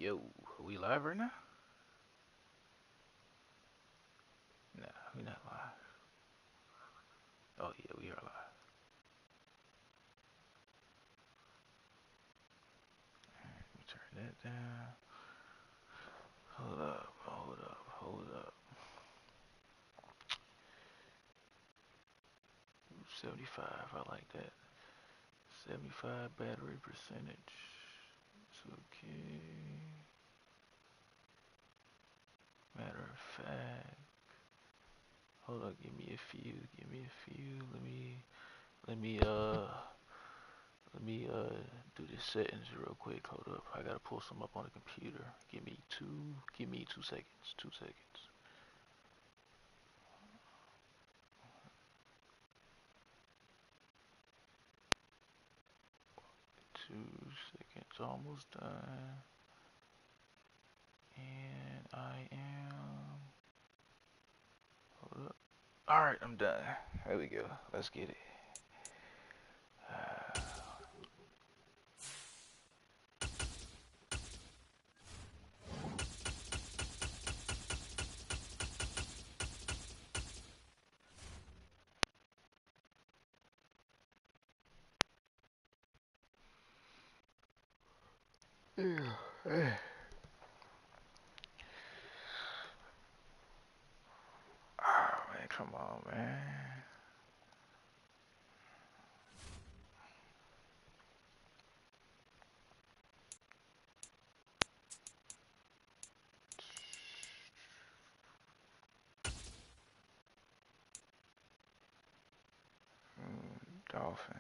Yo, are we live right now? Nah, we not live. Oh yeah, we are live. Alright, let me turn that down. Hold up, hold up, hold up. 75, I like that. 75 battery percentage. It's okay. Matter of fact. Hold up, give me a few. Let me do the settings real quick. Hold up. I gotta pull some up on the computer. Give me two seconds. 2 seconds. Almost done. And I am. Hold up. Alright, I'm done. There we go. Let's get it. Yeah. Oh man, come on, man. Dolphins.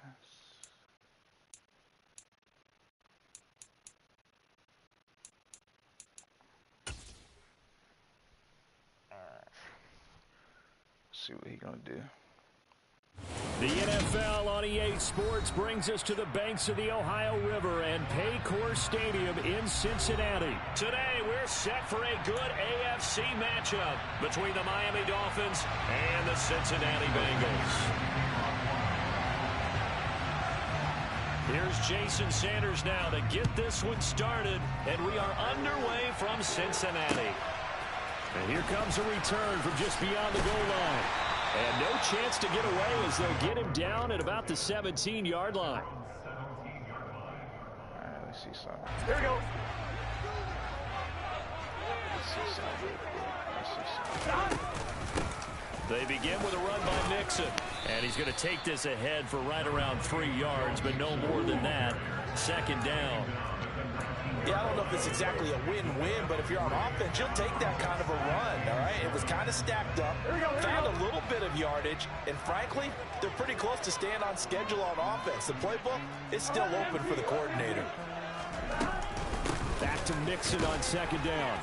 See what he gonna do. The NFL on EA Sports brings us to the banks of the Ohio River and Paycor Stadium in Cincinnati. Today, we're set for a good AFC matchup between the Miami Dolphins and the Cincinnati Bengals. Here's Jason Sanders now to get this one started, and we are underway from Cincinnati. And here comes a return from just beyond the goal line. And no chance to get away as they'll get him down at about the 17-yard line. All right, let's see something. Here we go. They begin with a run by Mixon. And he's going to take this ahead for right around 3 yards, but no more than that. Second down. Yeah, I don't know if it's exactly a win-win, but if you're on offense, you'll take that kind of a run, all right? It was kind of stacked up, found a little bit of yardage, and frankly, they're pretty close to staying on schedule on offense. The playbook is still open for the coordinator. Back to Mixon on second down.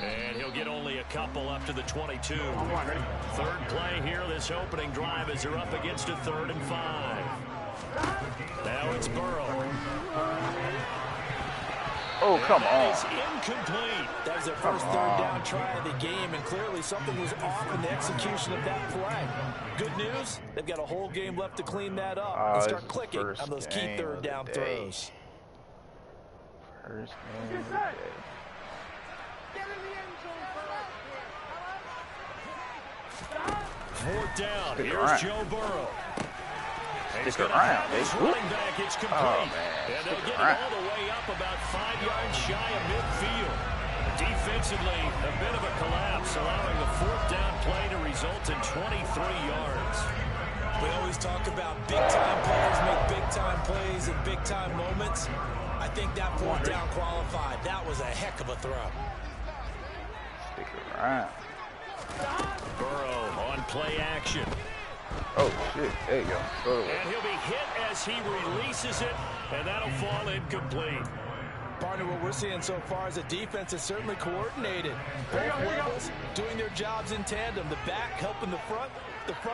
And he'll get only a couple up to the 22. Third play here, this opening drive as they're up against a 3rd and 5. Now it's Burrow. Oh, come on. It's incomplete. That was their first third down try of the game, and clearly something was off in the execution of that play. Good news, they've got a whole game left to clean that up and start clicking on those key third down throws. First game of the day. Fourth down. Here's Joe Burrow. Stick around, baby. Running back, it's complete. Oh, man. And they'll get it all the way up about 5 yards shy of midfield. Defensively, a bit of a collapse, allowing the 4th down play to result in 23 yards. We always talk about big-time players make big-time plays in big-time moments. I think that 4th down qualified. That was a heck of a throw. Stick around. Burrow on play action. Oh, shit. There you go. Go away. And he'll be hit as he releases it, and that'll fall incomplete. Partner, what we're seeing so far is a defense that's certainly coordinated. Both levels doing their jobs in tandem. The back helping the front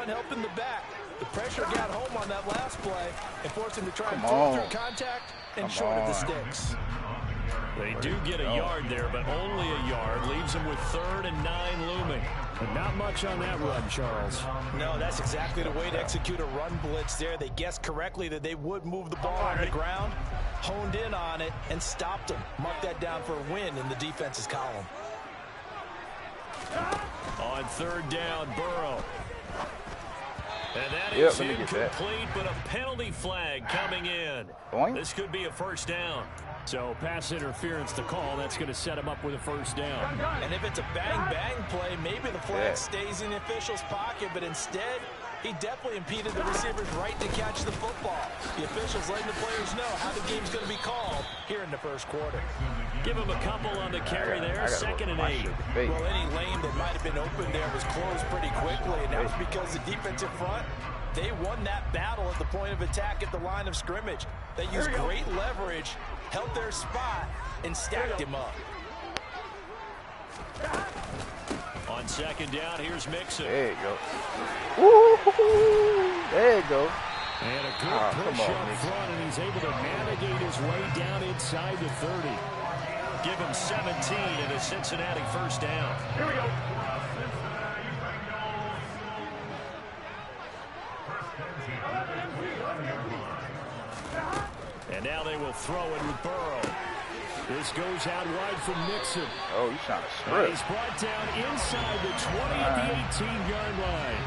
helping the back. The pressure got home on that last play and forced him to try and pull through contact and short of the sticks. They do get a yard there, but only a yard. Leaves them with 3rd and 9 looming. But not much on that run, Charles. No, that's exactly the way to execute a run blitz there. They guessed correctly that they would move the ball on the ground, honed in on it, and stopped them. Mark that down for a win in the defense's column. On 3rd down, Burrow. And that is incomplete, but a penalty flag coming in. This could be a 1st down. So pass interference to call. That's going to set him up with a 1st down. And if it's a bang-bang play, maybe the flag stays in the official's pocket, but instead, he definitely impeded the receiver's right to catch the football. The officials letting the players know how the game's going to be called here in the 1st quarter. Give him a couple on the carry there, 2nd and 8. Well, any lane that might have been open there was closed pretty quickly, and that was because the defensive front, they won that battle at the point of attack at the line of scrimmage. They used great leverage, held their spot, and stacked him up. On 2nd down, here's Mixon. There you go. Woo-hoo-hoo. There you go. And a good push up front, and he's able to navigate his way down inside the 30. Give him 17 and a Cincinnati 1st down. Here we go. And now they will throw it with Burrow. This goes out wide from Mixon. Oh, he's trying to strip. He's brought down inside the 20 at the 18-yard line.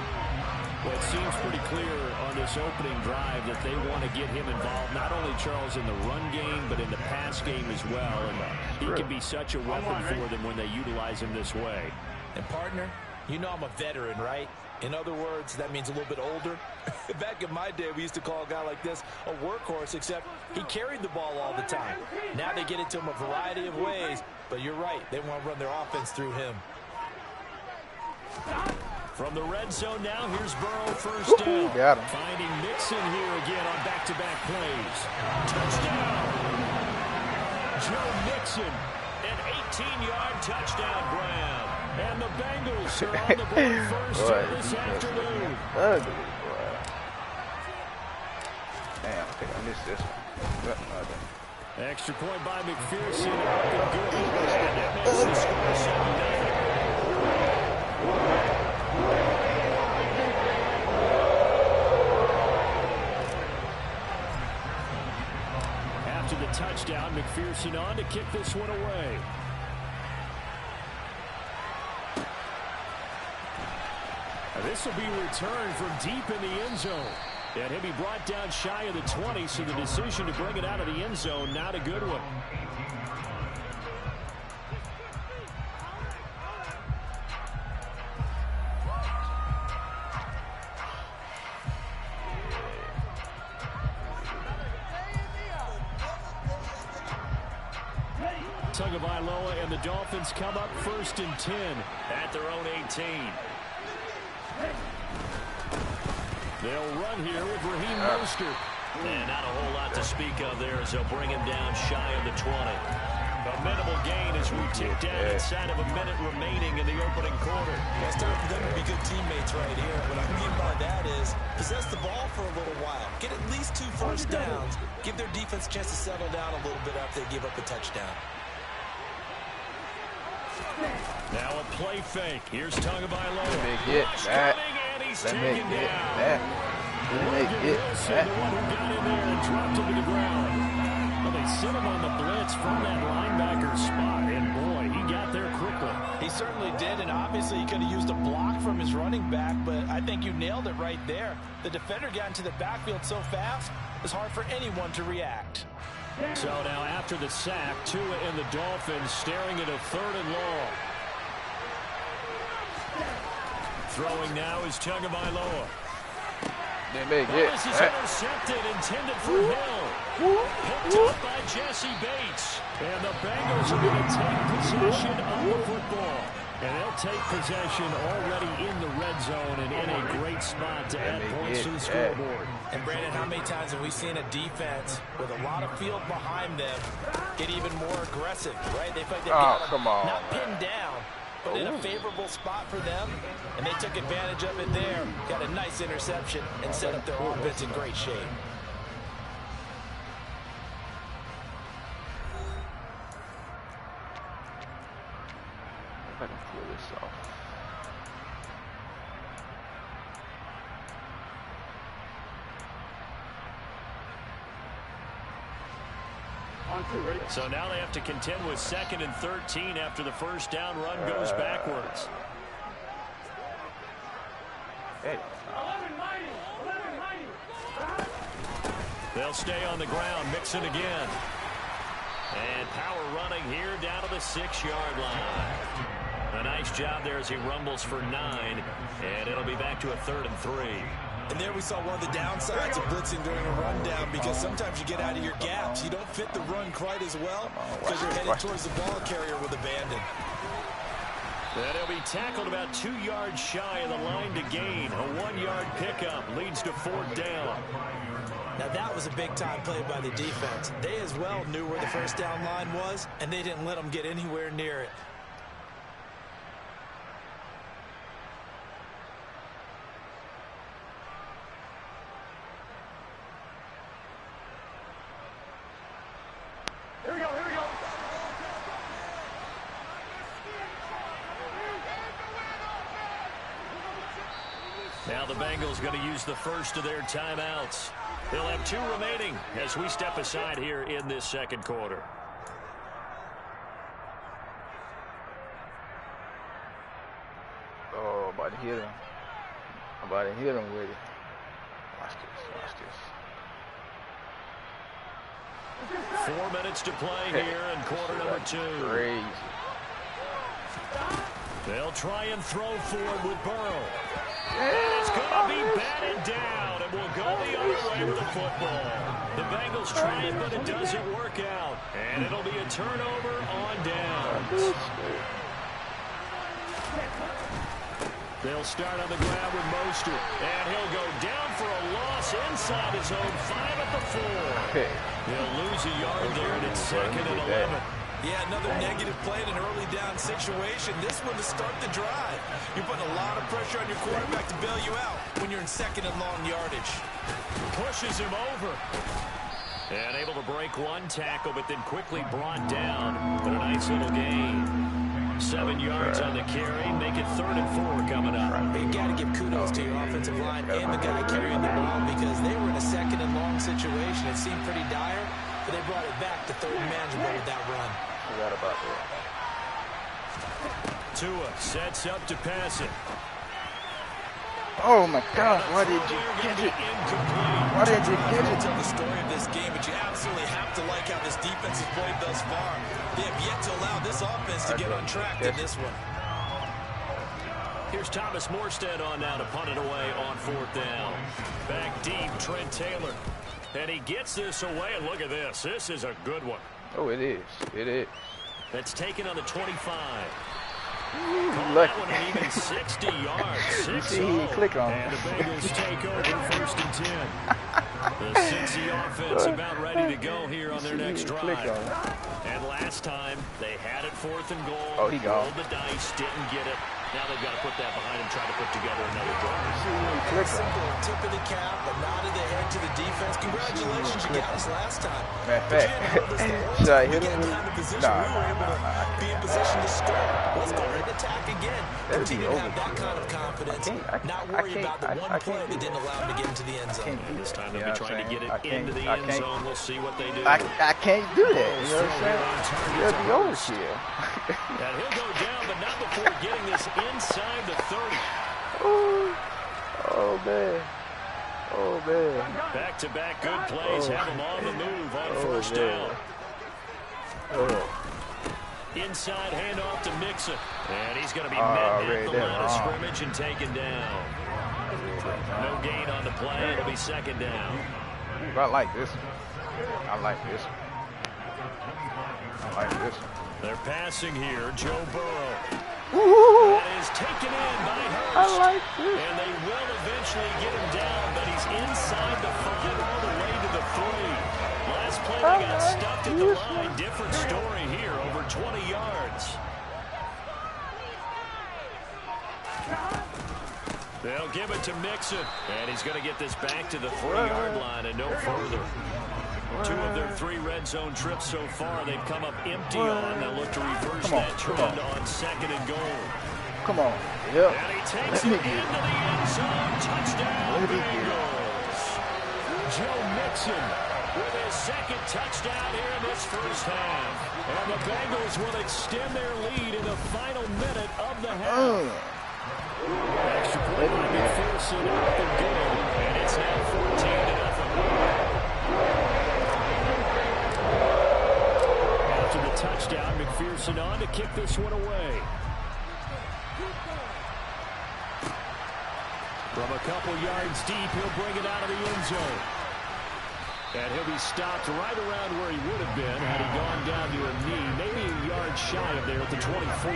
Well, it seems pretty clear on this opening drive that they want to get him involved, not only, Charles, in the run game, but in the pass game as well. And he can be such a weapon for them when they utilize him this way. And, partner, you know I'm a veteran, right? In other words, that means a little bit older. Back in my day, we used to call a guy like this a workhorse, except he carried the ball all the time. Now they get it to him a variety of ways, but you're right. They want to run their offense through him. From the red zone now, here's Burrow 1st down. Got him. Finding Mixon here again on back-to-back plays. Touchdown! Joe Mixon, an 18-yard touchdown grab. And the Bengals are on the board first this afternoon. Ugly, boy. Damn, I think I missed this one. Extra point by McPherson. And that makes the score 7-0. After the touchdown, McPherson on to kick this one away. This will be returned from deep in the end zone. And he'll be brought down shy of the 20, so the decision to bring it out of the end zone, not a good one. Tagovailoa and the Dolphins come up 1st and 10 at their own 18. They'll run here with Raheem Mostert. And not a whole lot to speak of there as they'll bring him down shy of the 20. A minimal gain as we tick down inside of a minute remaining in the opening quarter. It's time for them to be good teammates right here. What I mean by that is possess the ball for a little while. Get at least 2 first downs. Give their defense a chance to settle down a little bit after they give up a touchdown. Now a play fake. Here's Tagovailoa. Let me get that. Let me get that. Let me get that. The one who got in there and dropped him to the ground. Well, they sent him on the blitz from that linebacker spot, and boy, he got there quickly. He certainly did, and obviously he could have used a block from his running back, but I think you nailed it right there. The defender got into the backfield so fast, it was hard for anyone to react. So now after the sack, Tua and the Dolphins staring at a 3rd and long. Throwing now is Tagovailoa. This is intercepted, intended for Hill. Picked up by Jesse Bates. And the Bengals are going to take possession of the football. And they'll take possession already in the red zone and in a great spot to add points to the scoreboard. And Brandon, how many times have we seen a defense with a lot of field behind them get even more aggressive, right? They feel like they've got them not pinned down, but in a favorable spot for them, and they took advantage of it there, got a nice interception, and set up their offense in great shape. I can pull this off. So now they have to contend with 2nd and 13 after the first down run goes backwards. Hey. They'll stay on the ground, Mixon again. And power running here down to the 6-yard line. A nice job there as he rumbles for 9, and it'll be back to a 3rd and 3. And there we saw one of the downsides of blitzing during a rundown, because sometimes you get out of your gaps. You don't fit the run quite as well because you're headed towards the ball carrier with abandon. And he'll be tackled about 2 yards shy of the line to gain. A 1-yard pickup leads to 4th down. Now that was a big-time play by the defense. They as well knew where the first down line was, and they didn't let them get anywhere near it. Here we go, here we go. Now the Bengals going to use the first of their timeouts. They'll have 2 remaining as we step aside here in this 2nd quarter. Oh, about to hit him. I'm about to hit him with it. Watch this, watch this. 4 minutes to play here in quarter number 2. Crazy. They'll try and throw forward with Burrow. And it's going to be batted down, and will go the other way with the football. The Bengals try it, but it doesn't work out. And it'll be a turnover on downs. They'll start on the ground with Mostert, and he'll go down for a loss inside his own 5 at the 4. He'll lose a yard there, and it's 2nd and 11. Yeah, another negative play in an early down situation. This one to start the drive. You're putting a lot of pressure on your quarterback to bail you out when you're in 2nd and long yardage. Pushes him over. And able to break 1 tackle, but then quickly brought down. But a nice little gain. 7 yards on the carry. Make it 3rd and 4 coming up. You got to give kudos to your offensive line and the guy carrying the ball, because they were in a 2nd and long situation. It seemed pretty dire, but they brought it back to 3rd and manageable with that run. Forgot about that. Tua sets up to pass it. Oh my God! Why did you get it? Why did you get it? Tell the story of this game, but you absolutely have to like how this defense has played thus far. They have yet to allow this offense to get on track in this one. Here's Thomas Morstead on now to punt it away on 4th down. Back deep, Trent Taylor. And he gets this away, and look at this. This is a good one. Oh, it is. It is. That's taken on the 25. Look. That one an even 60 yards. 6-0. Click on and the Bengals take over 1st and 10. The Cincy offense about ready to go here on their next drive. And last time, they had it 4th and goal. Oh, he gone. Rolled the dice, didn't get it. Now they've got to put that behind him, try to put together another drive. Simple tip of the cap, a nod of the head to the defense. Congratulations, you got us last time. Should I hit him? No. Be in position to score. Let's go ahead and attack again. Continue to have that kind of confidence. Not worry about the one play that didn't allow them to get into the end zone. And this time they'll be trying to get it into the end zone. We'll see what they do. I can't do that. You know what I'm saying? It'll be overkill. And he'll go down, but not before getting this inside the 30. Oh, man. Oh, man. Back-to-back good plays have him on the move on 1st down. Inside handoff to Mixon. And he's going to be met at the line of scrimmage and taken down. No gain on the play. It'll be 2nd down. I like this one. I like this one. I like this one. They're passing here. Joe Burrow. Ooh. That is taken in by Hurst. I like this. And they will eventually get him down, but he's inside the 5 all the way to the 3. Last play they got stuffed at the line. Different story here, over 20 yards. They'll give it to Mixon, and he's going to get this back to the 3-yard line and no further. 2 of their 3 red zone trips so far, they've come up empty on. They'll look to reverse reverse that trend on 2nd and goal. Come on. Yep. And he takes it into the end zone. Touchdown, Bengals. Joe Mixon with his 2nd touchdown here in this first half. And the Bengals will extend their lead in the final minute of the half. Extra point by McPherson up and good. And it's now 14-0. After the touchdown, McPherson on to kick this one away. From a couple yards deep, he'll bring it out of the end zone. And he'll be stopped right around where he would have been had he gone down to a knee, maybe a yard shy of there at the 24.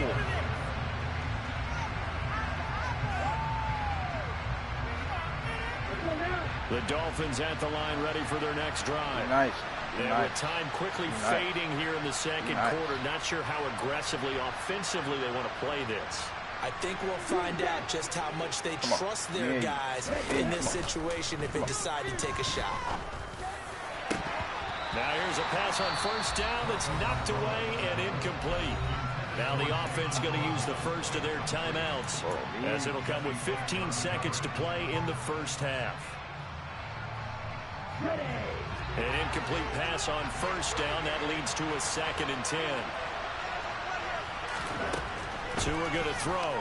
The Dolphins at the line ready for their next drive. Nice. And with time quickly fading here in the second quarter, not sure how aggressively, offensively they want to play this. I think we'll find out just how much they trust their guys in this situation if they decide to take a shot. Now here's a pass on first down that's knocked away and incomplete. Now the offense going to use the first of their timeouts as it'll come with 15 seconds to play in the first half. An incomplete pass on first down. That leads to a 2nd and 10. Tua going to throw.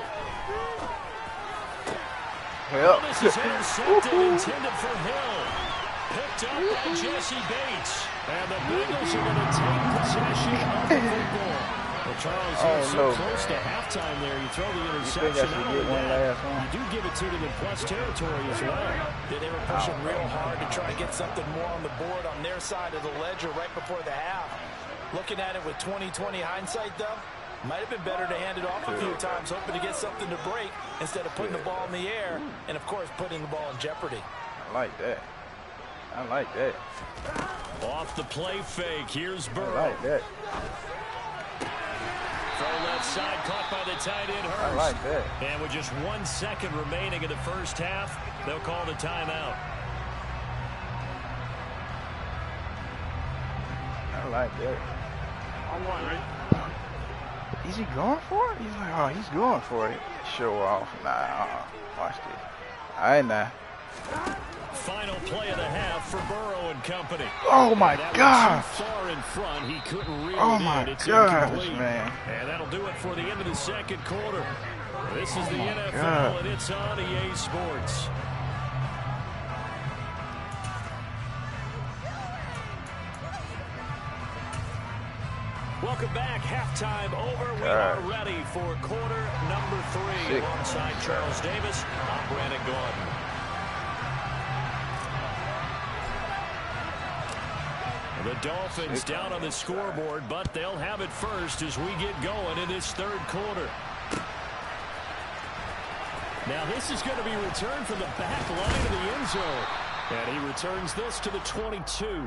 Well, this is intercepted, intended for Hill. Picked up by Jesse Bates. And the Bengals are going to take possession of the football. Well, Charles, you're so close to halftime there. You throw the interception. You do give it to them in plus territory as well. They were pushing real hard to try to get something more on the board on their side of the ledger right before the half. Looking at it with 20/20 hindsight, though, might have been better to hand it off a few times, hoping to get something to break instead of putting the ball in the air and, of course, putting the ball in jeopardy. I like that. I like that. Off the play fake, here's Burrow. I like that. From left side, caught by the tight end, Hurst. I like that. And with just 1 second remaining in the first half, they'll call the timeout. I like that. Is he going for it? He's like, oh, he's going for it. Show off. Nah, watch this. All right, now. Final play of the half for Burrow and company. Oh, my God. Far in front, he couldn't reel oh, it my in. It's gosh, incomplete. man. And that'll do it for the end of the second quarter. This is the NFL, and it's on EA Sports. Welcome back. Halftime over. We are ready for quarter number 3. Alongside Charles Davis, I'm Brandon Gordon. The Dolphins down on the scoreboard, but they'll have it first as we get going in this third quarter. Now this is going to be returned from the back line of the end zone. And he returns this to the 22.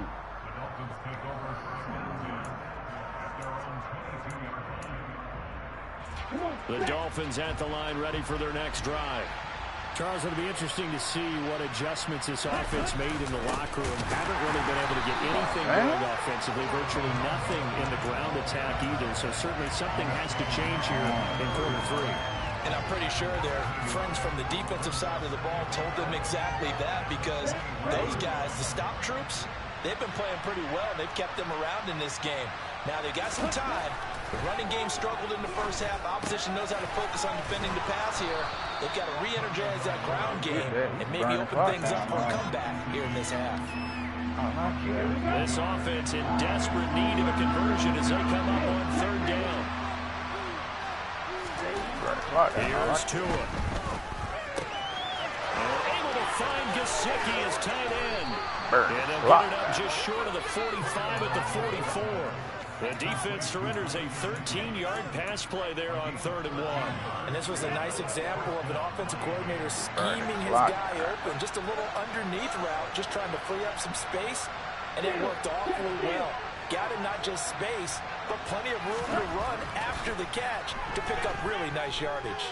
The Dolphins at the line ready for their next drive. Charles, it'll be interesting to see what adjustments this offense made in the locker room. Haven't really been able to get anything going offensively, virtually nothing in the ground attack either. So certainly something has to change here in quarter 3. And I'm pretty sure their friends from the defensive side of the ball told them exactly that, because those guys, the stop troops, they've been playing pretty well. They've kept them around in this game. Now they got some time. The running game struggled in the first half. Opposition knows how to focus on defending the pass here. They've got to re-energize that ground game and maybe open things up for a comeback here in this half. This offense in desperate need of a conversion as they come up on third down. Here's Tua. And able to find Gesicki as tight end. And they'll get it up just short of the 45 at the 44. The defense surrenders a 13-yard pass play there on 3rd and 1. And this was a nice example of an offensive coordinator scheming his guy open. Just a little underneath route, just trying to free up some space, and it worked awfully well. Got him not just space, but plenty of room to run after the catch to pick up really nice yardage.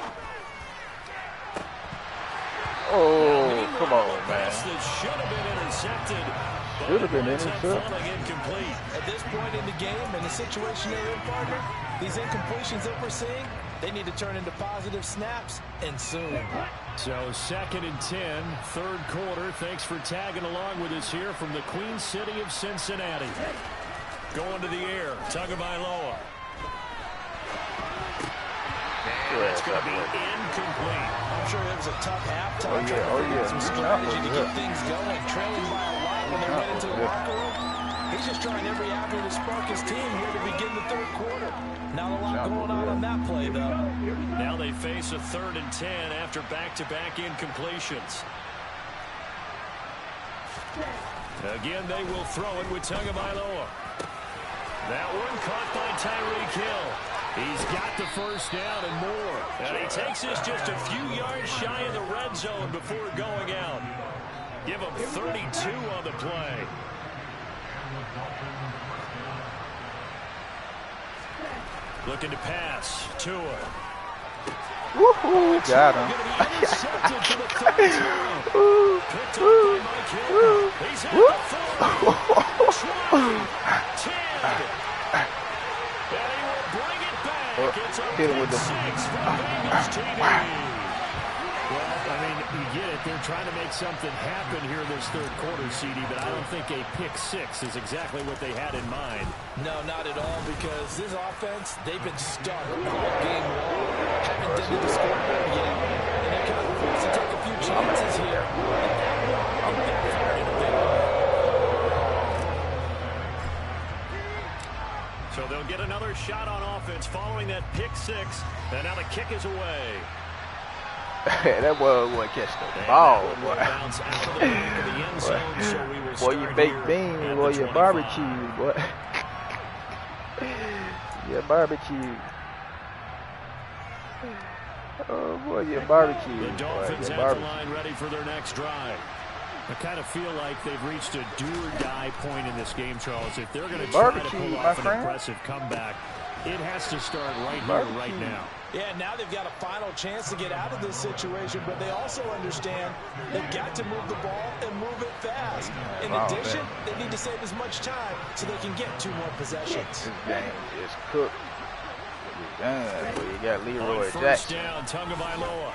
Oh, come on, man. That should have been intercepted. Should have been intercepted. Incomplete. At this point in the game, and the situation they're in, partner, these incompletions that we're seeing, they need to turn into positive snaps, and soon. So 2nd and 10, third quarter. Thanks for tagging along with us here from the Queen City of Cincinnati. Going to the air, Tagovailoa. And it's going to be incomplete. I'm sure it was a tough halftime. Some strategy to get things going, trailing by a lot when they went into the locker room. He's just trying every avenue to spark his team here to begin the third quarter. Not a lot going on that play, though. Now they face a 3rd and 10 after back-to-back incompletions. Again, they will throw it with Tagovailoa. That one caught by Tyreek Hill. He's got the first down and more. And he takes us just a few yards shy of the red zone before going out. Give him 32 on the play. Looking to pass. Tua. Woohoo! Got him. Hit him with the. Well, I mean, you get it. They're trying to make something happen here in this third quarter, CD, but I don't think a pick six is exactly what they had in mind. No, not at all, because this offense, they've been stuck all game long. Haven't done the scoreboard yet. And they're kind of forced to take a few chances here. And that backfired in a big way. So they'll get another shot on offense following that pick six. And now the kick is away. That boy would catch the ball, boy. Boy, you baked beans, boy, you barbecue, boy. You barbecue. Oh, boy, you barbecue. The Dolphins at the line ready for their next drive. I kind of feel like they've reached a do-or-die point in this game, Charles. If they're going to try to pull off an impressive comeback, it has to start right here, right now. Yeah, now they've got a final chance to get out of this situation, but they also understand they've got to move the ball and move it fast. In addition, they need to save as much time so they can get 2 more possessions. This game is cooked. It's done. You got Leroy Jackson. Down, Tagovailoa.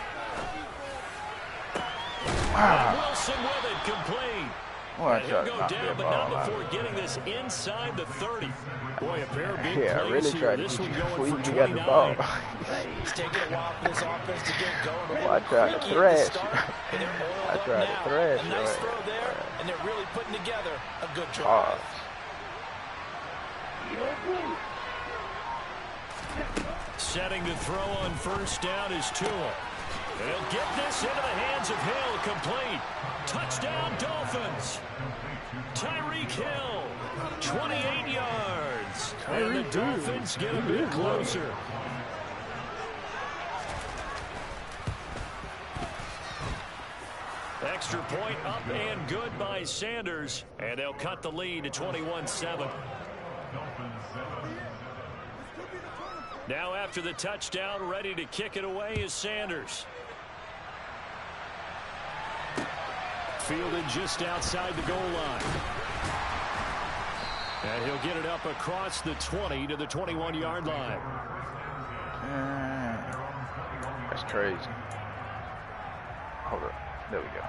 Wilson with it, complete. And he'll go down, but not before getting this inside the 30. Boy, a pair of big plays really here. Tried This to one get going you for 29. Got the ball. It's taking a while for this offense to get going. I tried to thrash. I tried to thrash. A nice throw there, and they're really putting together a good drive. Setting to throw on first down is Tua. They'll get this into the hands of Hill, complete. Touchdown, Dolphins. Tyreek Hill, 28 yards. And the Dolphins get a bit closer. Extra point up and good by Sanders. And they'll cut the lead to 21-7. Now after the touchdown, ready to kick it away is Sanders. Fielded just outside the goal line. And he'll get it up across the 20 to the 21-yard line. That's crazy. Hold up. There we go.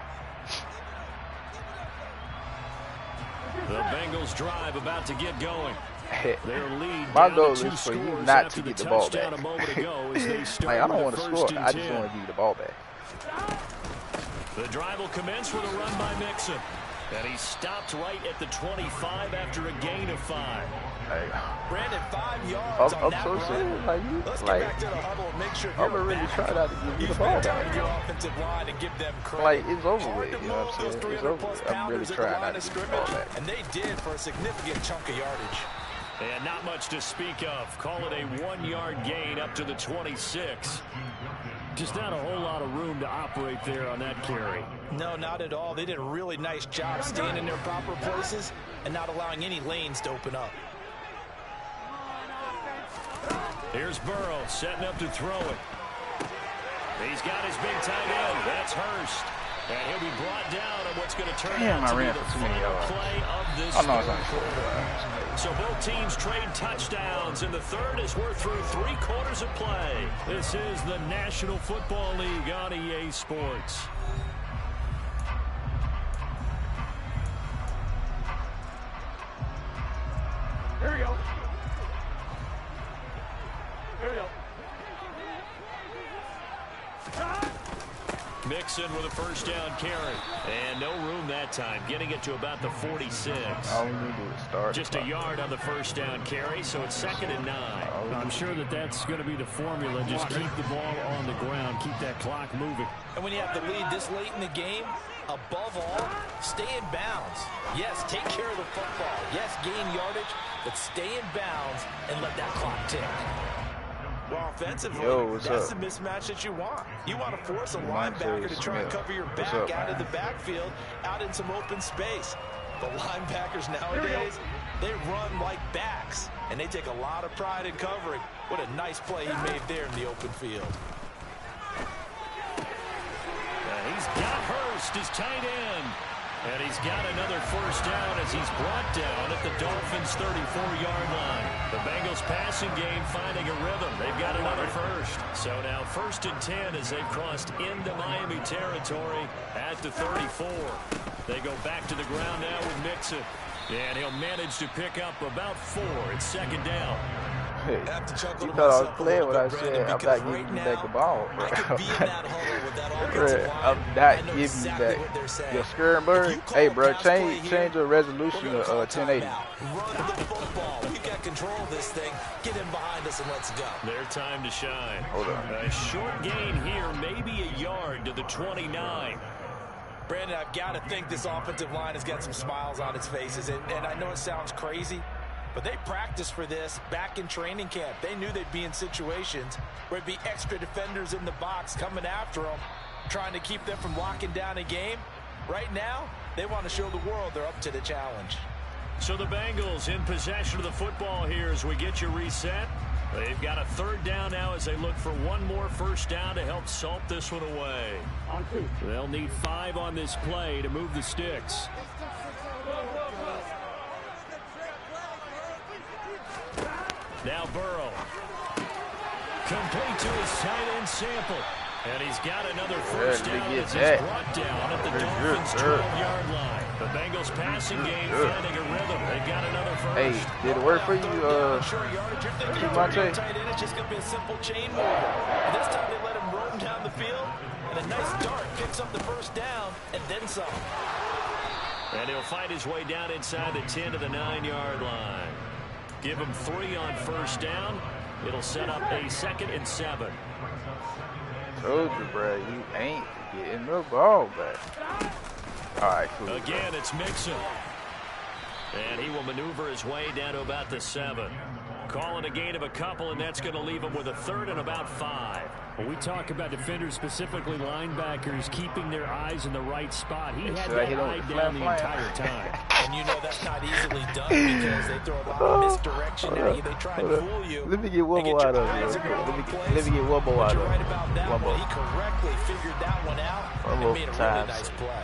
The Bengals drive about to get going. Their lead My down goal to 2 is for you scores not after to get the the ball touchdown back. a moment ago as they start Like, I don't with want to a score. first and I just 10. want to give you the ball back. The drive will commence with a run by Mixon. And he stopped right at the 25 after a gain of 5. Brandon, 5 yards on that so run. serious. Like, Let's get back to the huddle and make sure I'm really trying not to give you the ball back. Your offensive line and give them credit. Like, it's over with. You know what I'm saying? It's over with. I'm really trying not to give you the ball back. And they did for a significant chunk of yardage. And not much to speak of. Call it a 1-yard gain up to the 26. Just not a whole lot of room to operate there on that carry. No, not at all. They did a really nice job staying in their proper places and not allowing any lanes to open up. Here's Burrow setting up to throw it. He's got his big tight end. That's Hurst. And he'll be brought down on what's going to turn Damn, out I to be ran the for too many final yards. play of this Oh, no, it's third not quarter. So both teams trade touchdowns in the third as we're through 3 quarters of play. This is the National Football League on EA Sports. Here we go. Here we go. Mixon with a first down carry. And no room that time. Getting it to about the 46. All we need to do is start. Just a yard on the first down carry, so it's 2nd and 9. I'm sure that's going to be the formula. Just keep the ball on the ground. Keep that clock moving. And when you have the lead this late in the game, above all, stay in bounds. Yes, take care of the football. Yes, gain yardage, but stay in bounds and let that clock tick. Well, offensively, that's the mismatch that you want. You want to force a linebacker to try and cover your back out of the backfield, out in some open space. The linebackers nowadays, they run like backs, and they take a lot of pride in covering. What a nice play he made there in the open field. He's got Hurst, his tight end. And he's got another first down as he's brought down at the Dolphins' 34-yard line. The Bengals passing game finding a rhythm. They've got another first. So now 1st and 10 as they've crossed into Miami territory at the 34. They go back to the ground now with Mixon. And he'll manage to pick up about 4. It's 2nd down. Hey, you thought I was playing when I said I'm not giving you back the ball, bro. I'm not giving you back. You're scaring bird. Hey, bro, change your resolution to 1080. Run the football. We've got control of this thing. Get him behind us and let's go. Their time to shine. Hold on. A short gain here, maybe a yard to the 29. Brandon, I've got to think this offensive line has got some smiles on its faces. And I know it sounds crazy, but they practiced for this back in training camp. They knew they'd be in situations where it'd be extra defenders in the box coming after them, trying to keep them from locking down a game. Right now, they want to show the world they're up to the challenge. So the Bengals in possession of the football here as we get you reset. They've got a 3rd down now as they look for one more first down to help salt this one away. They'll need 5 on this play to move the sticks. Now Burrow. Complete to his tight end Sample. And he's got another first down as he's brought down at the Dolphins' 12-yard line. The Bengals passing game finding a rhythm. They've got another first. Hey, did it work for you, Monte? It's just going to be a simple chain move. And this time they let him roam down the field. And a nice dart picks up the first down and then some. And he'll fight his way down inside the 10 to the 9-yard line. Give him 3 on first down. It'll set up a 2nd and 7. Told you, bro, you ain't getting the ball back. All right, cool. Again, it's Mixon. And he will maneuver his way down to about the 7. Calling a gain of a couple, and that's going to leave him with a 3rd and about 5. When we talk about defenders, specifically linebackers, keeping their eyes in the right spot. He had that eye down the entire time. And you know that's not easily done because they throw a lot of misdirection at you. They try and fool you. Let me get one more out of it. Let me get one more out of it. Right about that one. He correctly figured that one out and made a really nice play.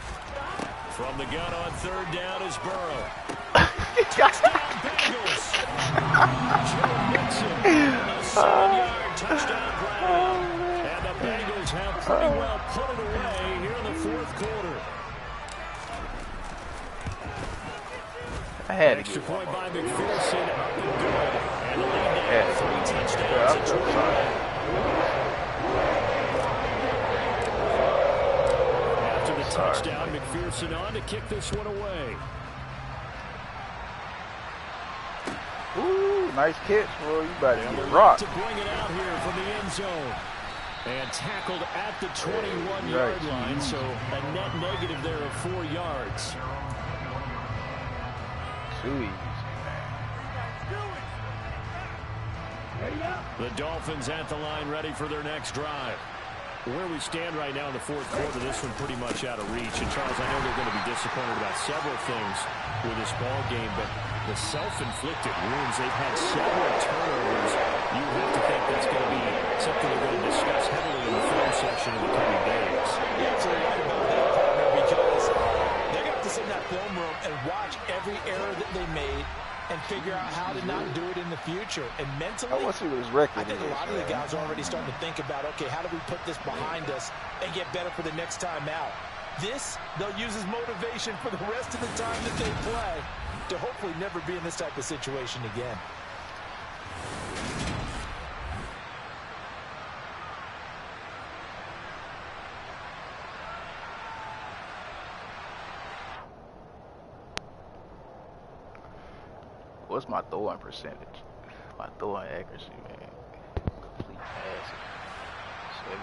From the gun on 3rd down is Burrow. Touchdown Bengals. Joe Mixon, a 7-yard touchdown grab. And the Bengals have pretty well put it away here in the 4th quarter. I had to Extra get point one by more. McPherson, up and good. And the lead now 3 touchdowns at 20. After the touchdown, McPherson on to kick this one away. Ooh, nice catch, bro. You about to get rocked. To bring it out here from the end zone. And tackled at the 21-yard line, so a net negative there of 4 yards. Too easy, man. The Dolphins at the line ready for their next drive. Where we stand right now in the 4th quarter, this one pretty much out of reach. And Charles, I know they're going to be disappointed about several things with this ball game, but the self-inflicted wounds, they've had several turnovers. You have to think that's going to be something they're going to discuss heavily in the film section in the coming days. Yeah, absolutely right about that, partner. film room and watch every error that they made and figure out how to not do it in the future. And mentally, I want to see what his record I think is, a lot of the man. guys are already starting to think about, okay, how do we put this behind us and get better for the next time out? This, they'll use as motivation for the rest of the time that they play to hopefully never be in this type of situation again. What's my throwing percentage? My throwing accuracy, man. Complete passing. 73.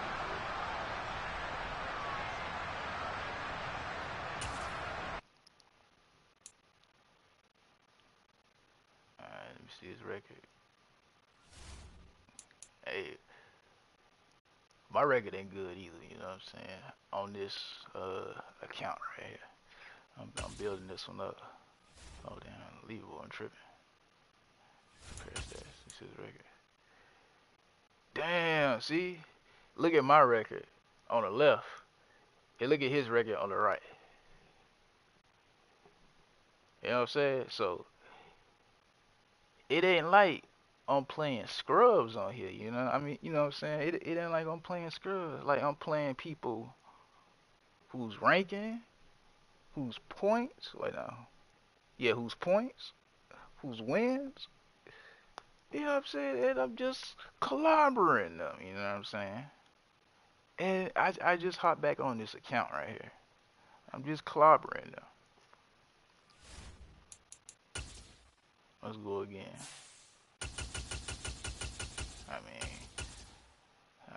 Alright, let me see his record. Hey, my record ain't good either, you know what I'm saying? On this account right here. I'm building this one up. Oh damn, unbelievable, I'm tripping. Compare stats. This is record. Damn, see? Look at my record on the left. And look at his record on the right. You know what I'm saying? So it ain't like I'm playing scrubs on here, you know? I mean, you know what I'm saying? It ain't like I'm playing scrubs. Like I'm playing people whose ranking, whose points, wait now. Yeah, whose points, whose wins. You know what I'm saying? And I'm just clobbering them, you know what I'm saying? And I just hopped back on this account right here. I'm just clobbering them. Let's go again. I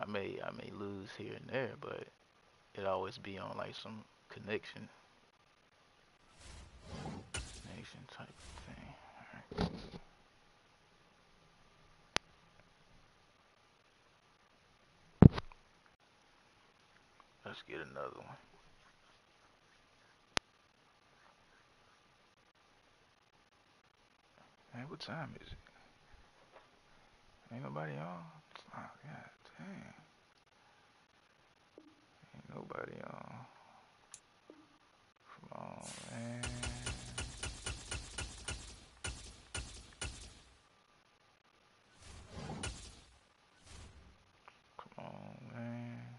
mean, I may lose here and there, but it always be on like some connection type of thing. All right. Let's get another one. Hey, what time is it? Ain't nobody on? Oh, god damn. Ain't nobody on. Come on, man. Come on, man.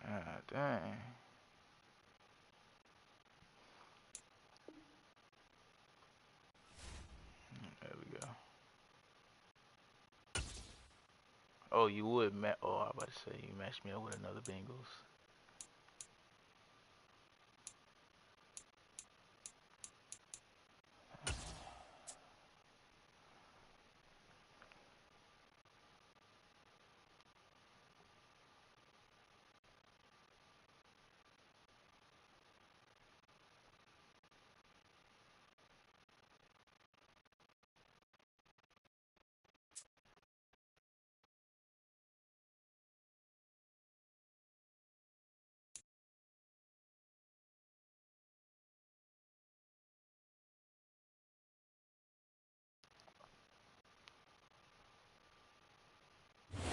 Ah, dang. There we go. Oh, you would oh, I was about to say you matched me up with another Bengals.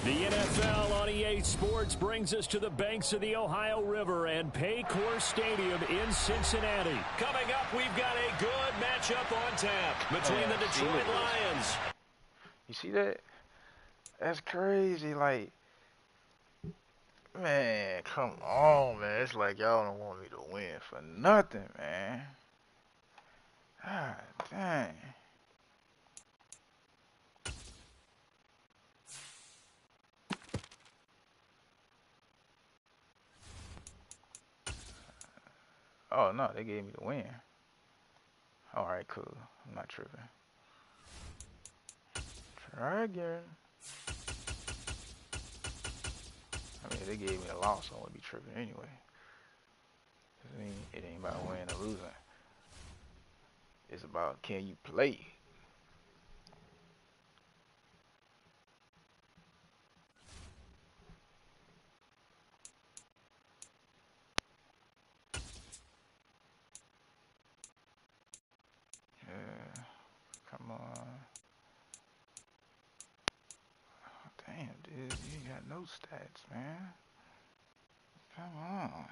The NFL on EA Sports brings us to the banks of the Ohio River and Paycor Stadium in Cincinnati. Coming up, we've got a good matchup on tap between the Detroit Lions. You see that? That's crazy. Like, man, come on, man. It's like y'all don't want me to win for nothing, man. God dang. Oh, no, they gave me the win. All right, cool. I'm not tripping. Try again. I mean, they gave me a loss, I wouldn't be tripping anyway. It ain't about winning or losing. It's about, can you play? no stats, man. Come on.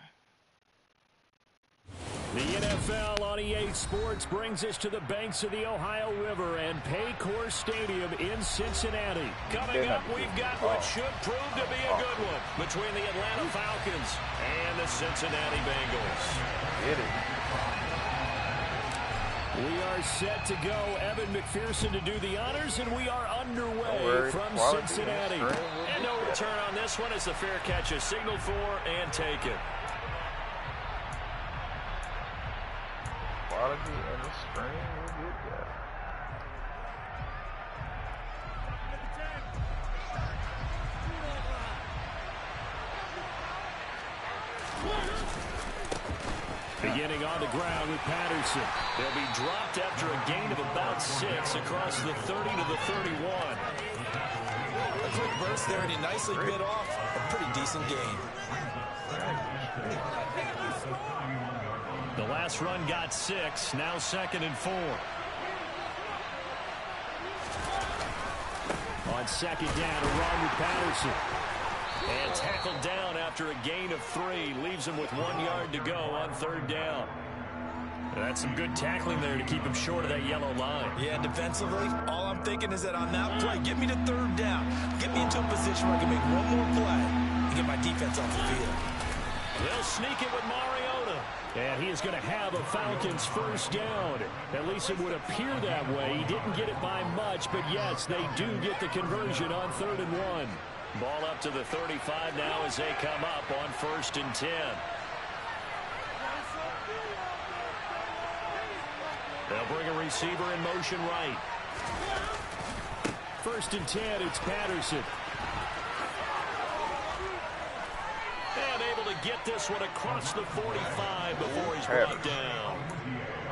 The NFL on EA Sports brings us to the banks of the Ohio River and Paycor Stadium in Cincinnati. Coming up, we've got what should prove to be a good one between the Atlanta Falcons and the Cincinnati Bengals. Get it. We are set to go. Evan McPherson to do the honors, and we are underway from Cincinnati. And no return on this one as the fair catch is signaled for and taken. Quality and the screen will get that. Beginning on the ground with Patterson. They'll be dropped after a gain of about 6 across the 30 to the 31. A quick burst there, and he nicely bit off a pretty decent gain. The last run got 6, now 2nd and 4. On 2nd down, a run with Patterson. And tackled down after a gain of 3. Leaves him with 1 yard to go on 3rd down. That's some good tackling there to keep him short of that yellow line. Yeah, defensively, all I'm thinking is that on that play, get me to 3rd down. Get me into a position where I can make one more play and get my defense off the field. They'll sneak it with Mariota. And he is going to have a Falcons 1st down. At least it would appear that way. He didn't get it by much, but yes, they do get the conversion on 3rd and 1. Ball up to the 35 now as they come up on 1st and 10. They'll bring a receiver in motion right. 1st and 10, it's Patterson. And able to get this one across the 45 before he's brought down.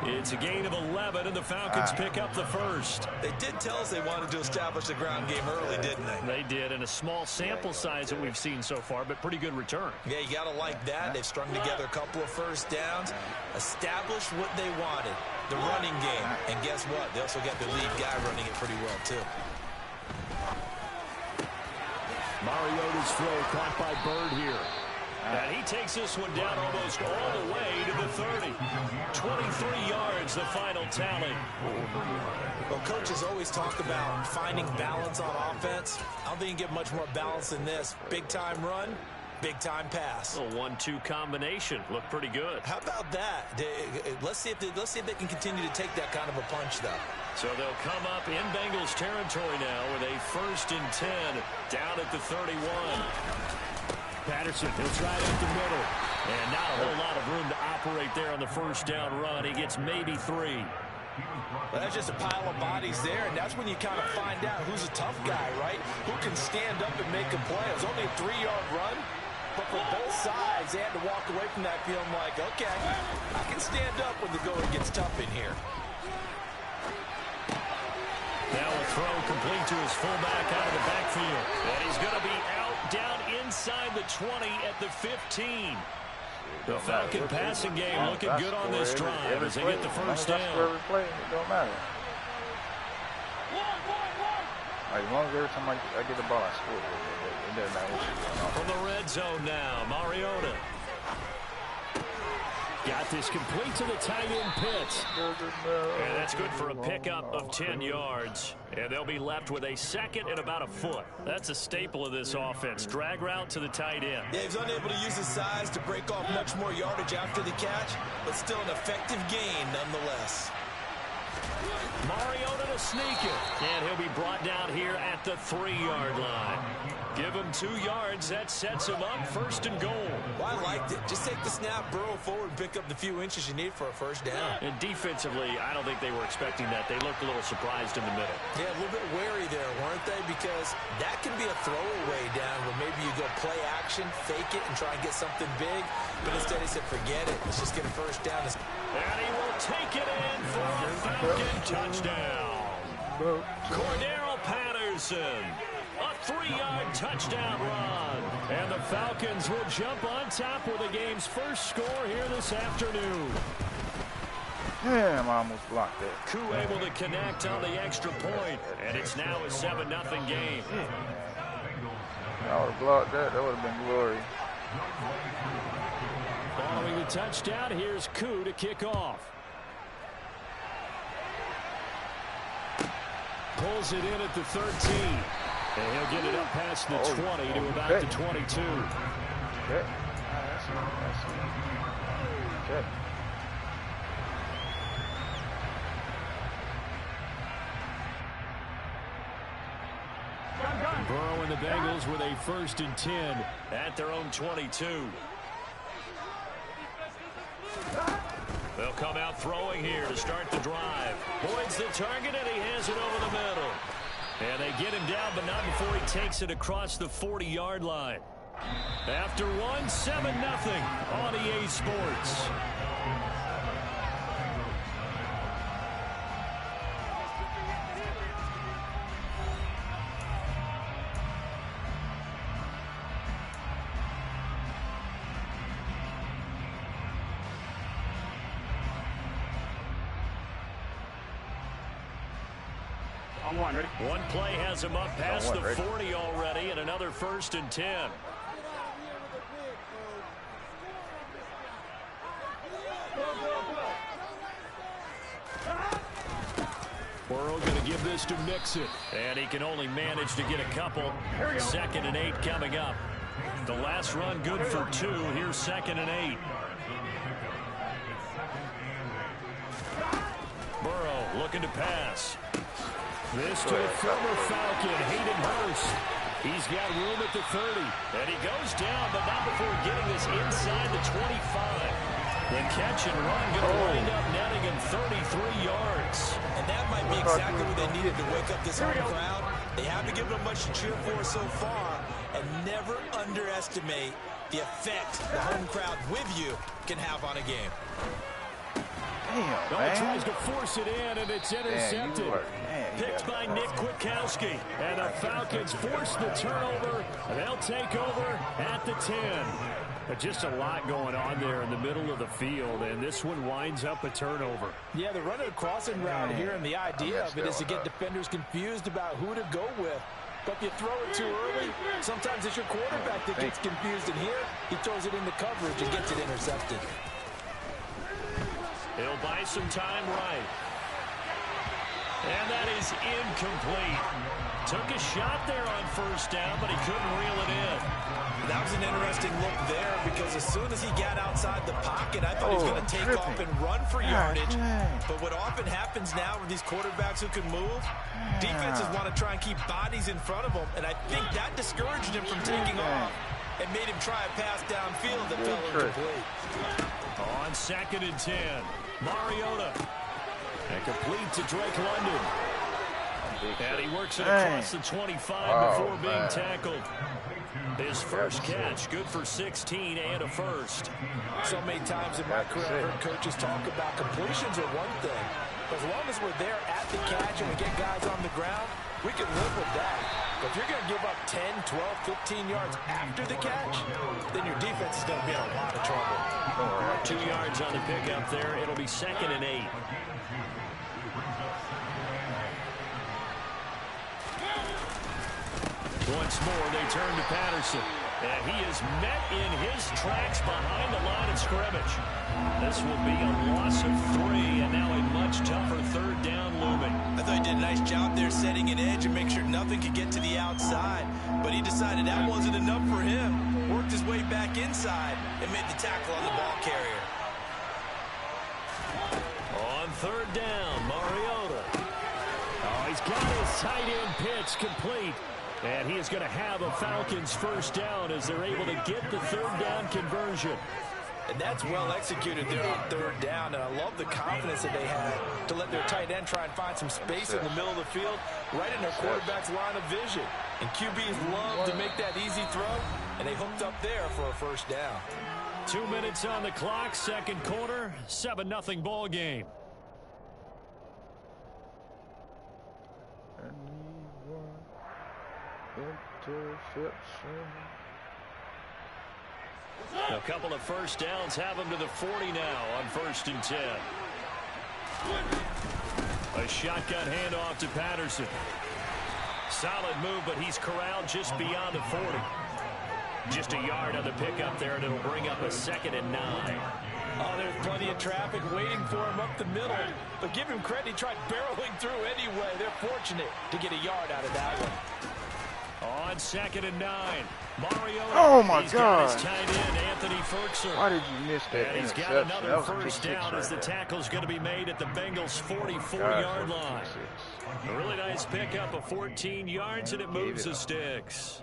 It's a gain of 11, and the Falcons pick up the 1st. They did tell us they wanted to establish the ground game early, didn't they? They did, and a small sample size that we've seen so far, but pretty good return. Yeah, you got to like that. They've strung together a couple of 1st downs, established what they wanted, the running game. And guess what? They also got the lead guy running it pretty well, too. Mariota's throw caught by Bird here. And he takes this one down almost all the way to the 30. 23 yards, the final tally. Well, coaches always talk about finding balance on offense. I don't think you can get much more balance than this. Big-time run, big-time pass. A 1-2 combination. Looked pretty good. How about that? Let's see if they can continue to take that kind of a punch, though. So they'll come up in Bengals territory now with a 1st and 10 down at the 31. Patterson, he'll try it up the middle. And not a whole lot of room to operate there on the 1st down run. He gets maybe 3. Well, that's just a pile of bodies there, and that's when you kind of find out who's a tough guy, right? Who can stand up and make a play. It was only a 3-yard run, but for both sides, they had to walk away from that feeling like, okay, I can stand up when the going gets tough in here. Now a throw complete to his fullback out of the backfield. And he's going to be out down inside the 20 at the 15. The Falcon passing game looking good on this drive as they get the 1st down. Every play, it don't matter. Like, as long as every time I get the ball, I score. It doesn't matter what you're doing. From the red zone now, Mariota. Got this complete to the tight end Pitts. And that's good for a pickup of 10 yards. And they'll be left with a 2nd and about a foot. That's a staple of this offense. Drag route to the tight end. Yeah, he's unable to use his size to break off much more yardage after the catch, but still an effective gain nonetheless. Mariota to sneak it. And he'll be brought down here at the 3-yard line. Give him 2 yards. That sets him up 1st and goal. Well, I liked it. Just take the snap, burrow forward, pick up the few inches you need for a 1st down. And defensively, I don't think they were expecting that. They looked a little surprised in the middle. Yeah, a little bit wary there, weren't they? Because that can be a throwaway down where maybe you go play action, fake it, and try and get something big. But instead he said, forget it. Let's just get a 1st down. And he will take it in for a Falcon touchdown. Cordero Patterson. A 3-yard touchdown run. And the Falcons will jump on top with the game's 1st score here this afternoon. Damn, I almost blocked that. Koo able to connect on the extra point. And it's now a 7-0 game. I would have blocked that. That would have been glory. Following the touchdown, here's Koo to kick off. Pulls it in at the 13. And he'll get it up past the 20 to about the 22. Okay. Okay. Burrow and the Bengals with a 1st and 10 at their own 22. They'll come out throwing here to start the drive. Boyd's the target, and he has it over the middle. And they get him down, but not before he takes it across the 40-yard line. After 7-0 on EA Sports. One play has him up past the 40 already, and another 1st and 10. Burrow going to give this to Mixon, and he can only manage to get a couple. 2nd and 8 coming up. The last run good for 2. Here's 2nd and 8. Burrow looking to pass. This to the former Falcon, Hayden Hurst. He's got room at the 30. And he goes down, but not before getting this inside the 25. The catch and run going to wind up netting him 33 yards. And that might be exactly what they needed to wake up this home crowd. They haven't given them much to cheer for so far. And never underestimate the effect the home crowd with you can have on a game. Damn, man. Tries to force it in, and it's intercepted. Picked by Nick Kwiatkowski. And the Falcons force the turnover. They'll take over at the 10. But just a lot going on there in the middle of the field, and this one winds up a turnover. Yeah, they're running a crossing route here, and the idea of it is to get defenders confused about who to go with. But if you throw it too early, sometimes it's your quarterback that gets confused, and here he throws it into coverage and gets it intercepted. He'll buy some time right. And that is incomplete. Took a shot there on 1st down, but he couldn't reel it in. That was an interesting look there because as soon as he got outside the pocket, I thought he was going to take off and run for yardage. But what often happens now with these quarterbacks who can move, defenses want to try and keep bodies in front of them, and I think that discouraged him from taking off and made him try a pass downfield that fell incomplete. On 2nd and 10, Mariota. And complete to Drake London. And he works it across the 25 before being tackled. His first catch, good for 16 and a 1st. So many times in my career, I've heard coaches talk about completions are one thing. As long as we're there at the catch and we get guys on the ground, we can live with that. But if you're going to give up 10, 12, 15 yards after the catch, then your defense is going to be in a lot of trouble. 2 yards on the pickup there. It'll be 2nd and 8. Once more, they turn to Patterson. And he is met in his tracks behind the line of scrimmage. This will be a loss of 3, and now a much tougher 3rd down looming. I thought he did a nice job there setting an edge and make sure nothing could get to the outside. But he decided that wasn't enough for him. Worked his way back inside and made the tackle on the ball carrier. On 3rd down, Mariota. Oh, he's got his tight end pitch complete. And he is going to have a Falcons 1st down as they're able to get the 3rd down conversion. And that's well executed there on 3rd down. And I love the confidence that they had to let their tight end try and find some space in the middle of the field, right in their quarterback's line of vision. And QBs love to make that easy throw, and they hooked up there for a 1st down. 2 minutes on the clock, 2nd quarter, 7-0 ball game. A couple of 1st downs have him to the 40 now on 1st and 10. A shotgun handoff to Patterson. Solid move, but he's corralled just beyond the 40. Just a yard on the pickup there, and it'll bring up a 2nd and 9. Oh, there's plenty of traffic waiting for him up the middle. But give him credit, he tried barreling through anyway. They're fortunate to get a yard out of that one. On 2nd and 9. Mariota. Oh, my He's God. got his tight end, Anthony Ferguson. Why did you miss that And he's got interception? another That was a first big down hit as the right there. tackle's going to be made at the Bengals' 44-yard line. A really nice pickup of 14 yards, and it moves the sticks.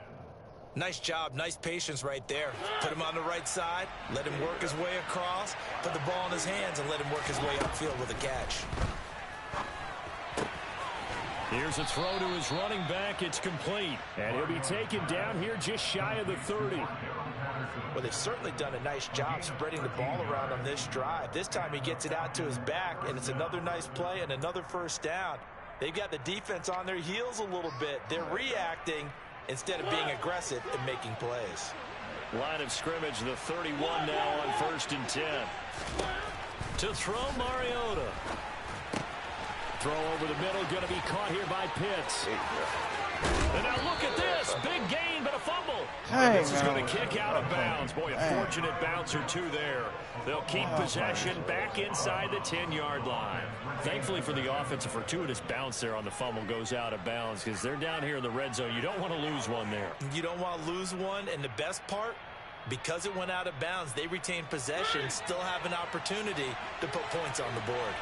Nice job, nice patience right there. Put him on the right side, let him work his way across, put the ball in his hands, and let him work his way upfield with a catch. Here's a throw to his running back. It's complete. And he'll be taken down here just shy of the 30. Well, they've certainly done a nice job spreading the ball around on this drive. This time he gets it out to his back, and it's another nice play and another first down. They've got the defense on their heels a little bit. They're reacting instead of being aggressive and making plays. Line of scrimmage, the 31 now on 1st and 10. To throw, Mariota. Throw over the middle, going to be caught here by Pitts. And now look at this. Big gain, but a fumble. Dang, This is man. going to kick out of bounds. Boy, a fortunate bounce or two there. They'll keep possession back inside the 10-yard line. Thankfully for the offense, a fortuitous bounce there on the fumble goes out of bounds because they're down here in the red zone. You don't want to lose one there. You don't want to lose one, and the best part, because it went out of bounds, they retain possession, still have an opportunity to put points on the board.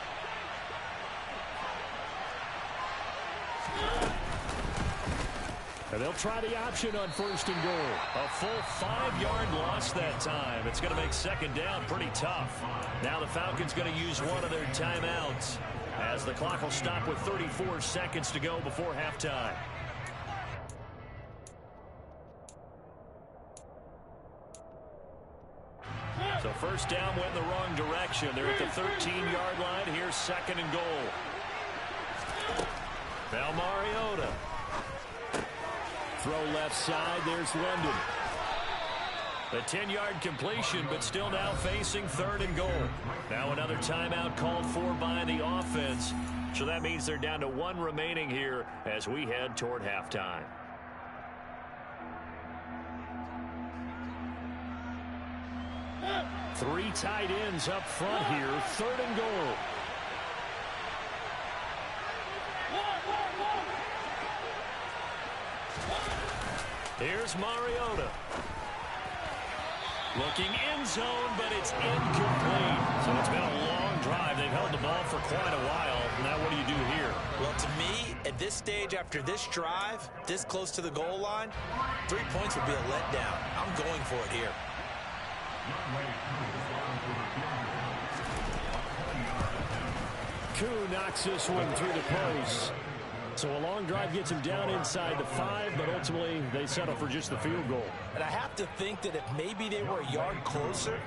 And they'll try the option on 1st and goal. A full 5-yard loss that time. It's going to make 2nd down pretty tough. Now the Falcons going to use one of their timeouts as the clock will stop with 34 seconds to go before halftime. So 1st down went in the wrong direction. They're at the 13-yard line. Here's 2nd and goal. Now Mariota. Throw left side. There's London. The 10-yard completion, but still now facing 3rd and goal. Now another timeout called for by the offense. So that means they're down to 1 remaining here as we head toward halftime. Three tight ends up front here. 3rd and goal. Here's Mariota. Looking end zone, but it's incomplete. So it's been a long drive. They've held the ball for quite a while. Now what do you do here? Well, to me, at this stage, after this drive, this close to the goal line, 3 points would be a letdown. I'm going for it here. Koo knocks this one through the post. So a long drive gets him down inside the 5, but ultimately they settle for just the field goal. And I have to think that if maybe they were a yard closer,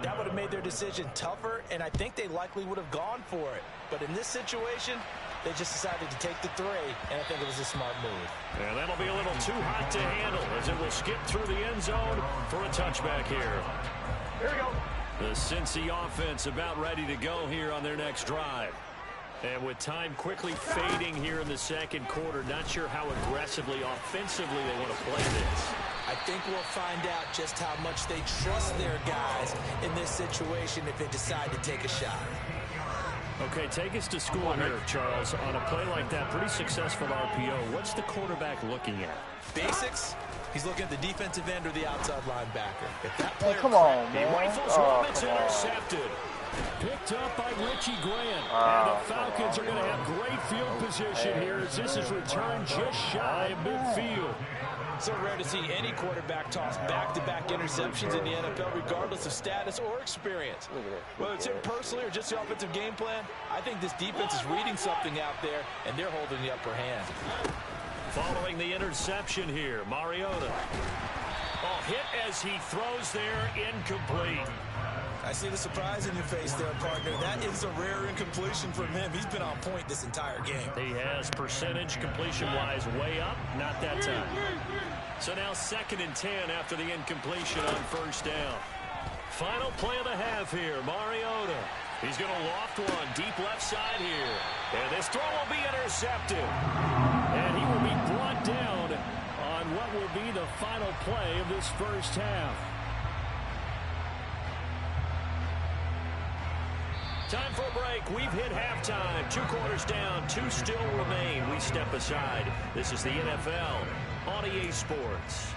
that would have made their decision tougher, and I think they likely would have gone for it. But in this situation, they just decided to take the 3, and I think it was a smart move. And that'll be a little too hot to handle as it will skip through the end zone for a touchback here. Here we go. The Cincy offense about ready to go here on their next drive. And with time quickly fading here in the 2nd quarter, not sure how aggressively, offensively they want to play this. I think we'll find out just how much they trust their guys in this situation if they decide to take a shot. Okay, take us to school here, Charles. On a play like that, pretty successful RPO. What's the quarterback looking at? Basics. He's looking at the defensive end or the outside linebacker. If that player Come on, He man. rifles one, it's intercepted. Picked up by Richie Grant. And the Falcons are going to have great field position here as this is returned just shy of midfield. So rare to see any quarterback toss back-to-back interceptions in the NFL, regardless of status or experience. Whether it's him personally or just the offensive game plan, I think this defense is reading something out there, and they're holding the upper hand. Following the interception here, Mariota. Oh, hit as he throws there, incomplete. I see the surprise in your face there, partner. That is a rare incompletion from him. He's been on point this entire game. He has percentage completion-wise way up, not that time. So now 2nd and 10 after the incompletion on 1st down. Final play of the half here, Mariota. He's going to loft one deep left side here. And this throw will be intercepted. And he will be what will be the final play of this first half. Time for a break. We've hit halftime. 2 quarters down, 2 still remain. We step aside. This is the NFL on EA Sports.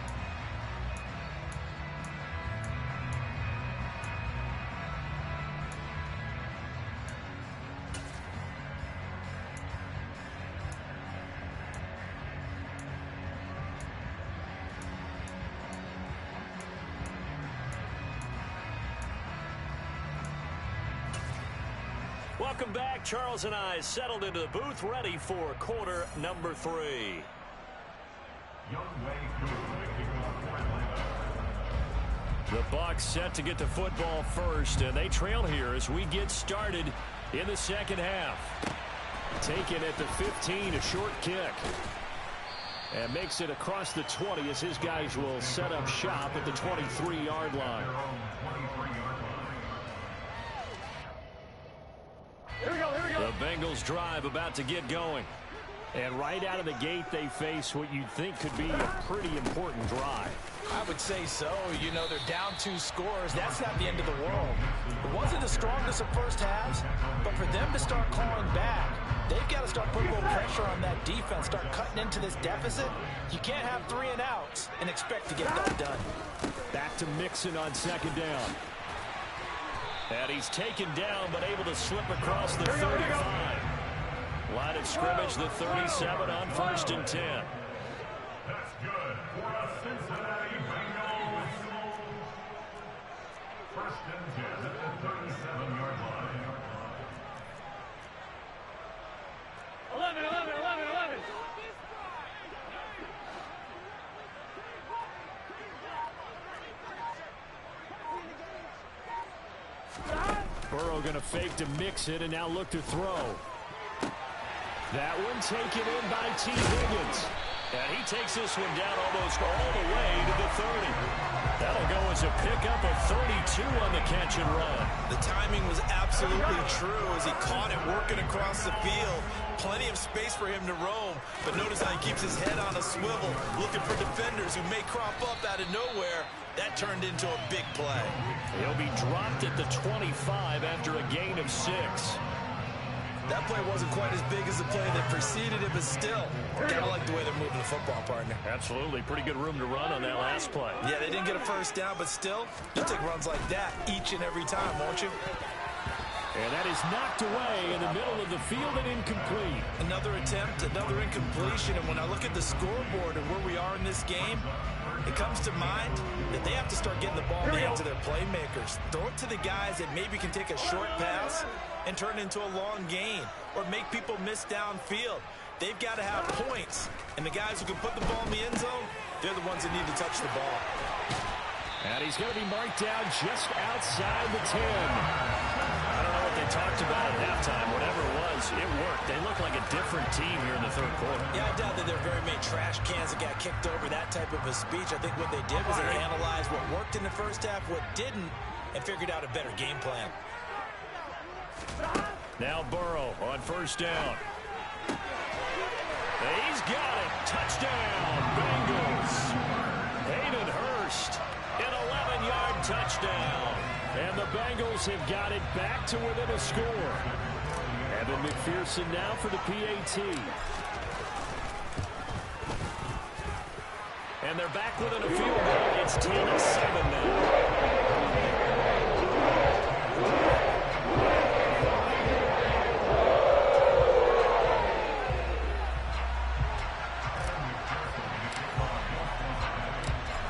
Welcome back. Charles and I settled into the booth, ready for quarter number 3. The Bucs set to get the football first, and they trail here as we get started in the second half. Taken at the 15, a short kick. And makes it across the 20 as his guys will set up shop at the 23-yard line. The Bengals drive about to get going. And right out of the gate, they face what you'd think could be a pretty important drive. I would say so. You know, they're down 2 scores. That's not the end of the world. It wasn't the strongest of first halves, but for them to start clawing back, they've got to start putting a little pressure on that defense, start cutting into this deficit. You can't have 3 and outs and expect to get that done. Back to Mixon on second down. And he's taken down, but able to slip across the 35. Line of scrimmage, the 37 on 1st and 10. That's good for the Cincinnati Bengals. 1st and 10 at the 37-yard line. 11. Burrow going to fake to mix it and now look to throw. That one taken in by T. Higgins. And he takes this one down almost all the way to the 30. That'll go as a pickup of 32 on the catch and run. The timing was absolutely true as he caught it working across the field. Plenty of space for him to roam, but notice how he keeps his head on a swivel, looking for defenders who may crop up out of nowhere. That turned into a big play. He'll be dropped at the 25 after a gain of 6. That play wasn't quite as big as the play that preceded it, but still, kind of like the way they're moving the football, partner. Absolutely. Pretty good room to run on that last play. Yeah, they didn't get a first down, but still, you'll take runs like that each and every time, won't you? And that is knocked away in the middle of the field and incomplete. Another attempt, another incompletion, and when I look at the scoreboard and where we are in this game, it comes to mind that they have to start getting the ball in the hands of their playmakers. Throw it to the guys that maybe can take a short pass and turn it into a long gain or make people miss downfield. They've got to have points, and the guys who can put the ball in the end zone, they're the ones that need to touch the ball. And he's going to be marked down just outside the 10. I don't know what they talked about at halftime. Whatever it was, it worked. They look like a different team here in the 3rd quarter. Yeah, I doubt that there are very many trash cans that got kicked over, that type of a speech. I think what they did was they analyzed what worked in the first half, what didn't, and figured out a better game plan. Now Burrow on 1st down. He's got it. Touchdown, Bengals. Hayden Hurst, an 11-yard touchdown. And the Bengals have got it back to within a score. Evan McPherson now for the PAT. And they're back within a field goal. It's 10-7 now.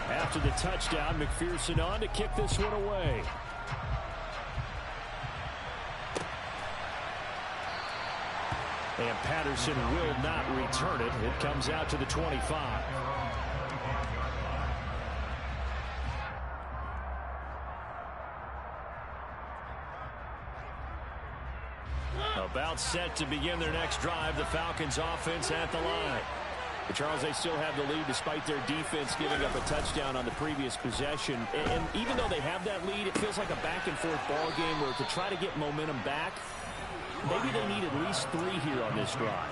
After the touchdown, McPherson on to kick this one away. And Patterson will not return it. It comes out to the 25. About set to begin their next drive. The Falcons offense at the line. But Charles, they still have the lead despite their defense giving up a touchdown on the previous possession. And even though they have that lead, it feels like a back-and-forth ball game where to try to get momentum back, maybe they need at least 3 here on this drive.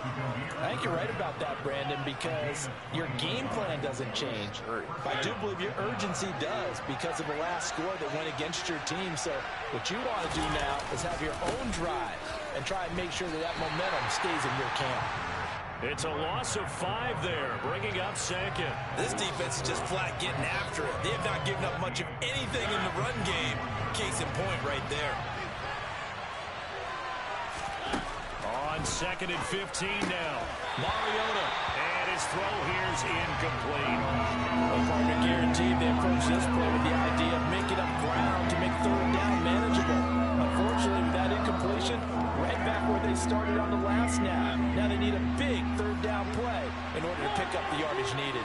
I think you're right about that, Brandon, because your game plan doesn't change. I do believe your urgency does because of the last score that went against your team. So what you want to do now is have your own drive and try and make sure that that momentum stays in your camp. It's a loss of 5 there, bringing up second. This defense is just flat getting after it. They have not given up much of anything in the run game. Case in point right there. On 2nd and 15 now. Mariota. And his throw here's incomplete. Well, partner guaranteed they approach this play with the idea of making up ground to make 3rd down manageable. Unfortunately, with that incompletion, right back where they started on the last snap. Now they need a big 3rd down play in order to pick up the yardage needed.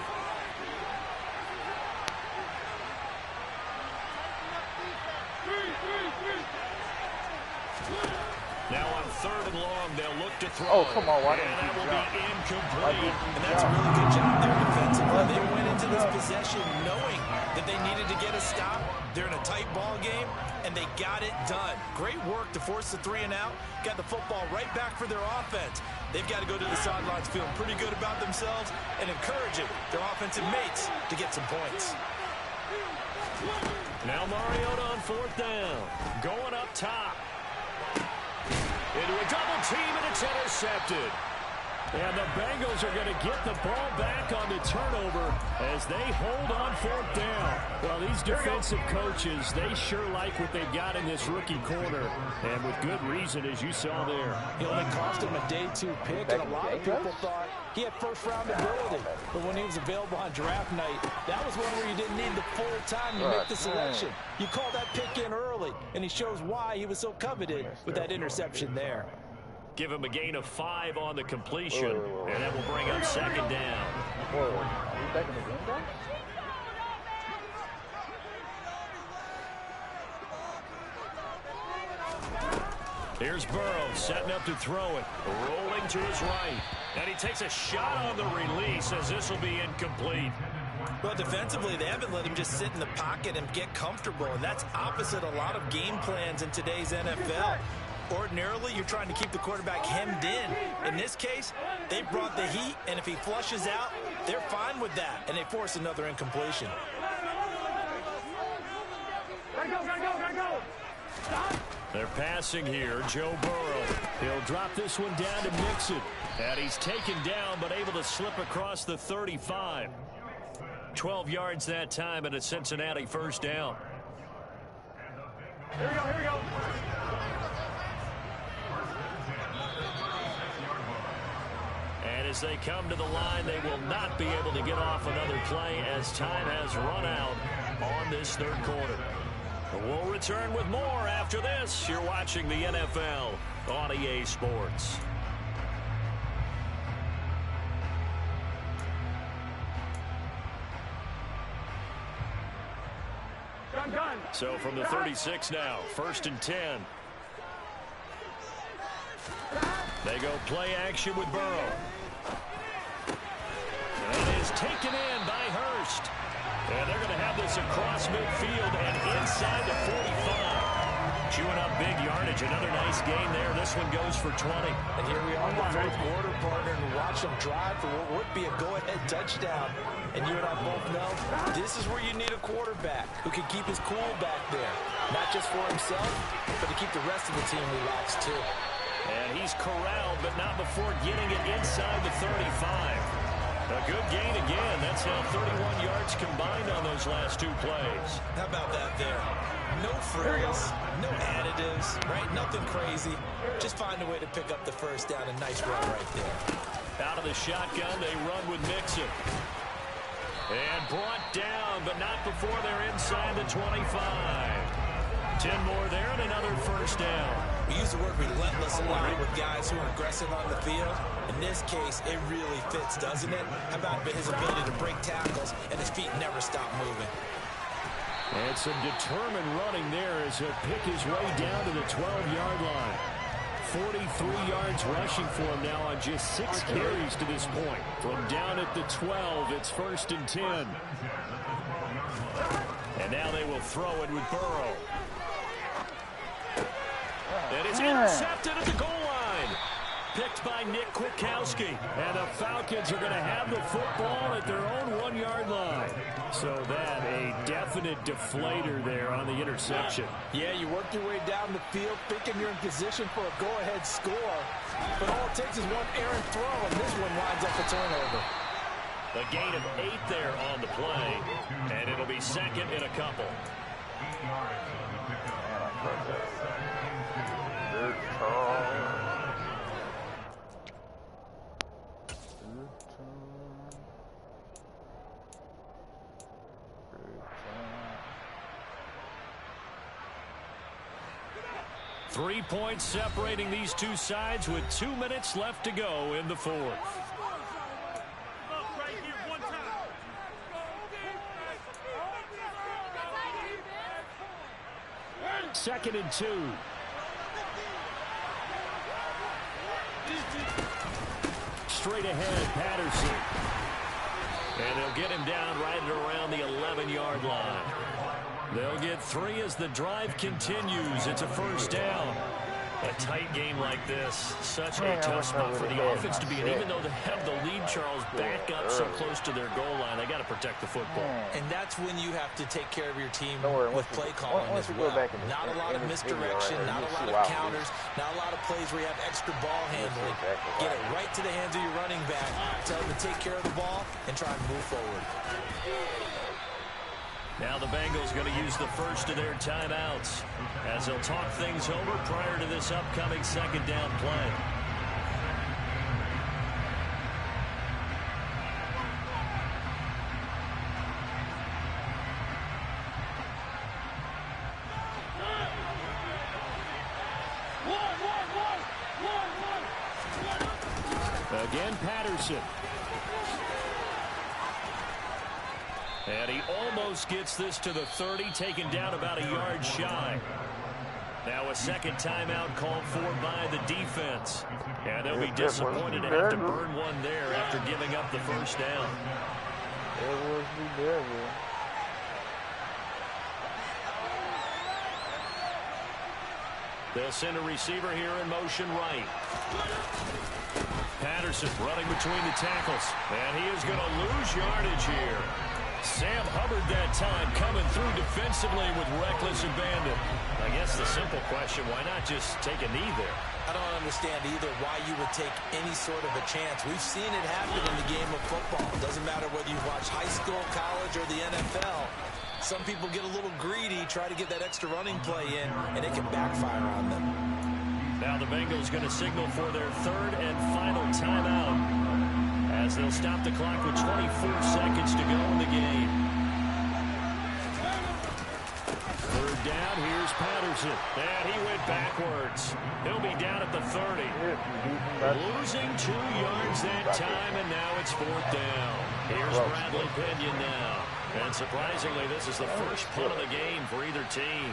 Now on 3rd and long, they'll look to throw. Oh, come on, why and didn't that you will jump? be incomplete. And that's a really good job there defensively. They went into this possession knowing that they needed to get a stop. They're in a tight ball game, and they got it done. Great work to force the 3 and out. Got the football right back for their offense. They've got to go to the sidelines feeling pretty good about themselves and encouraging their offensive mates to get some points. Now Mariota on 4th down. Going up top. Into a double team, and it's intercepted. And the Bengals are going to get the ball back on the turnover as they hold on 4th down. Well, these defensive coaches, they sure like what they've got in this rookie corner. And with good reason, as you saw there. It only cost him a day 2 pick, and a lot of people thought he had 1st-round ability. But when he was available on draft night, that was one where you didn't need the full time to make the selection. You call that pick in early, and he shows why he was so coveted with that interception there. Give him a gain of 5 on the completion, and that will bring up 2nd down. Whoa, are we back in the game, guys? Here's Burrow setting up to throw it, rolling to his right. And he takes a shot on the release as this will be incomplete. Well, defensively, they haven't let him just sit in the pocket and get comfortable, and that's opposite a lot of game plans in today's NFL. Ordinarily, you're trying to keep the quarterback hemmed in. In this case, they brought the heat, and if he flushes out, they're fine with that, and they force another incompletion. Gotta go. Stop. They're passing here. Joe Burrow. He'll drop this one down to Mixon. And he's taken down, but able to slip across the 35. 12 yards that time, and a Cincinnati 1st down. Here we go. And as they come to the line, they will not be able to get off another play as time has run out on this 3rd quarter. We'll return with more after this. You're watching the NFL on EA Sports. Gun. So from the 36 now, 1st and 10. They go play action with Burrow. And it is taken in by Hurst. And they're going to have this across midfield and inside the 45. Chewing up big yardage. Another nice gain there. This one goes for 20. And here we are in the 4th quarter, partner, and watch them drive for what would be a go-ahead touchdown. And you and I both know this is where you need a quarterback who can keep his cool back there. Not just for himself, but to keep the rest of the team relaxed, too. And he's corralled, but not before getting it inside the 35. A good gain again. That's now 31 yards combined on those last 2 plays. How about that there? No frills, no additives, right? Nothing crazy. Just find a way to pick up the 1st down. A nice run right there. Out of the shotgun, they run with Mixon. And brought down, but not before they're inside the 25. 10 more there and another 1st down. We use the word relentless a lot with guys who are aggressive on the field. In this case, it really fits, doesn't it? How about his ability to break tackles and his feet never stop moving? And some determined running there as he'll pick his way down to the 12-yard line. 43 yards rushing for him now on just 6 carries to this point. From down at the 12, it's 1st and 10. And now they will throw it with Burrow. And it's intercepted at the goal line. picked by Nick Kwiatkowski. And the Falcons are going to have the football at their own 1-yard line. So that a definite deflator there on the interception. Yeah, you work your way down the field thinking you're in position for a go-ahead score. But all it takes is one errant throw, and this one winds up a turnover. A gain of 8 there on the play, and it'll be second and a couple. Three points separating these two sides with 2 minutes left to go in the fourth. Second and 2. Straight ahead, Patterson. And they'll get him down right at around the 11-yard line. They'll get 3 as the drive continues. It's a first down. A tight game like this, such a tough spot for the offense to be in. Even though they have the lead, Charles, back up so close to their goal line, they got to protect the football. And that's when you have to take care of your team with play calling as well. Not a lot of misdirection, not a lot of counters, not a lot of plays where you have extra ball handling. Get it right to the hands of your running back. Tell them to take care of the ball and try and move forward. Now the Bengals going to use the first of their timeouts as they'll talk things over prior to this upcoming second down play. Again, Patterson. And he almost gets this to the 30, taken down about a yard shy. Now a second timeout called for by the defense. And they'll be disappointed to have to burn one there after giving up the first down. They'll send a receiver here in motion right. Patterson running between the tackles. And he is going to lose yardage here. Sam Hubbard that time coming through defensively with reckless abandon. I guess the simple question, why not just take a knee there? I don't understand either why you would take any sort of a chance. We've seen it happen in the game of football. It doesn't matter whether you watch high school, college, or the NFL. Some people get a little greedy, try to get that extra running play in, and it can backfire on them. Now the Bengals going to signal for their third and final timeout, as they'll stop the clock with 24 seconds to go in the game. Third down, here's Patterson. And he went backwards. He'll be down at the 30. Losing 2 yards that time, and now it's fourth down. Here's Bradley Pinion now. And surprisingly, this is the first punt of the game for either team.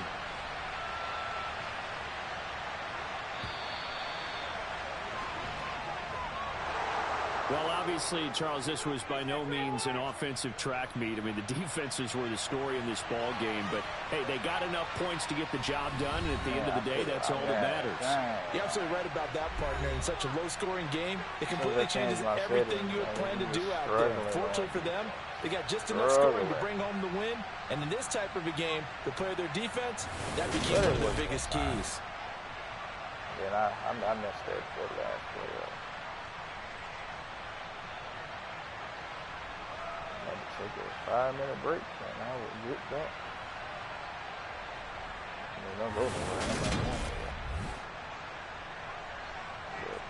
Well, obviously, Charles, this was by no means an offensive track meet. I mean, the defenses were the story in this ball game. But, hey, they got enough points to get the job done. And at the end of the day, that's all that matters. You're absolutely right about that, partner. In such a low-scoring game, it completely changes everything you had planned to do out there. Fortunately for them, they got just enough scoring to bring home the win. And in this type of a game, to play their defense, that became one of their biggest keys. Yeah, I missed that for the last play. Take a 5-minute break, and I would get back. Don't go nowhere.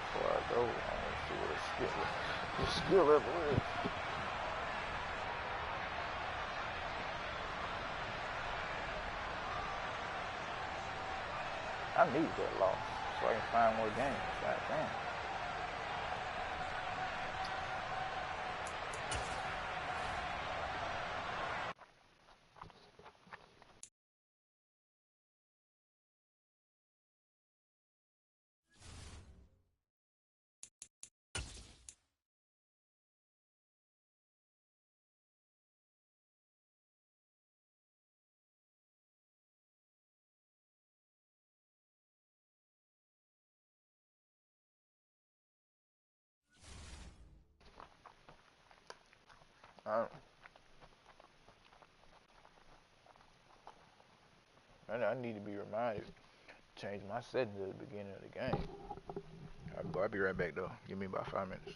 Before I go, I want to see what the skill level is. I need that loss so I can find more games. God damn. I, I need to be reminded. Change my settings at the beginning of the game. I'll be right back though. Give me about 5 minutes.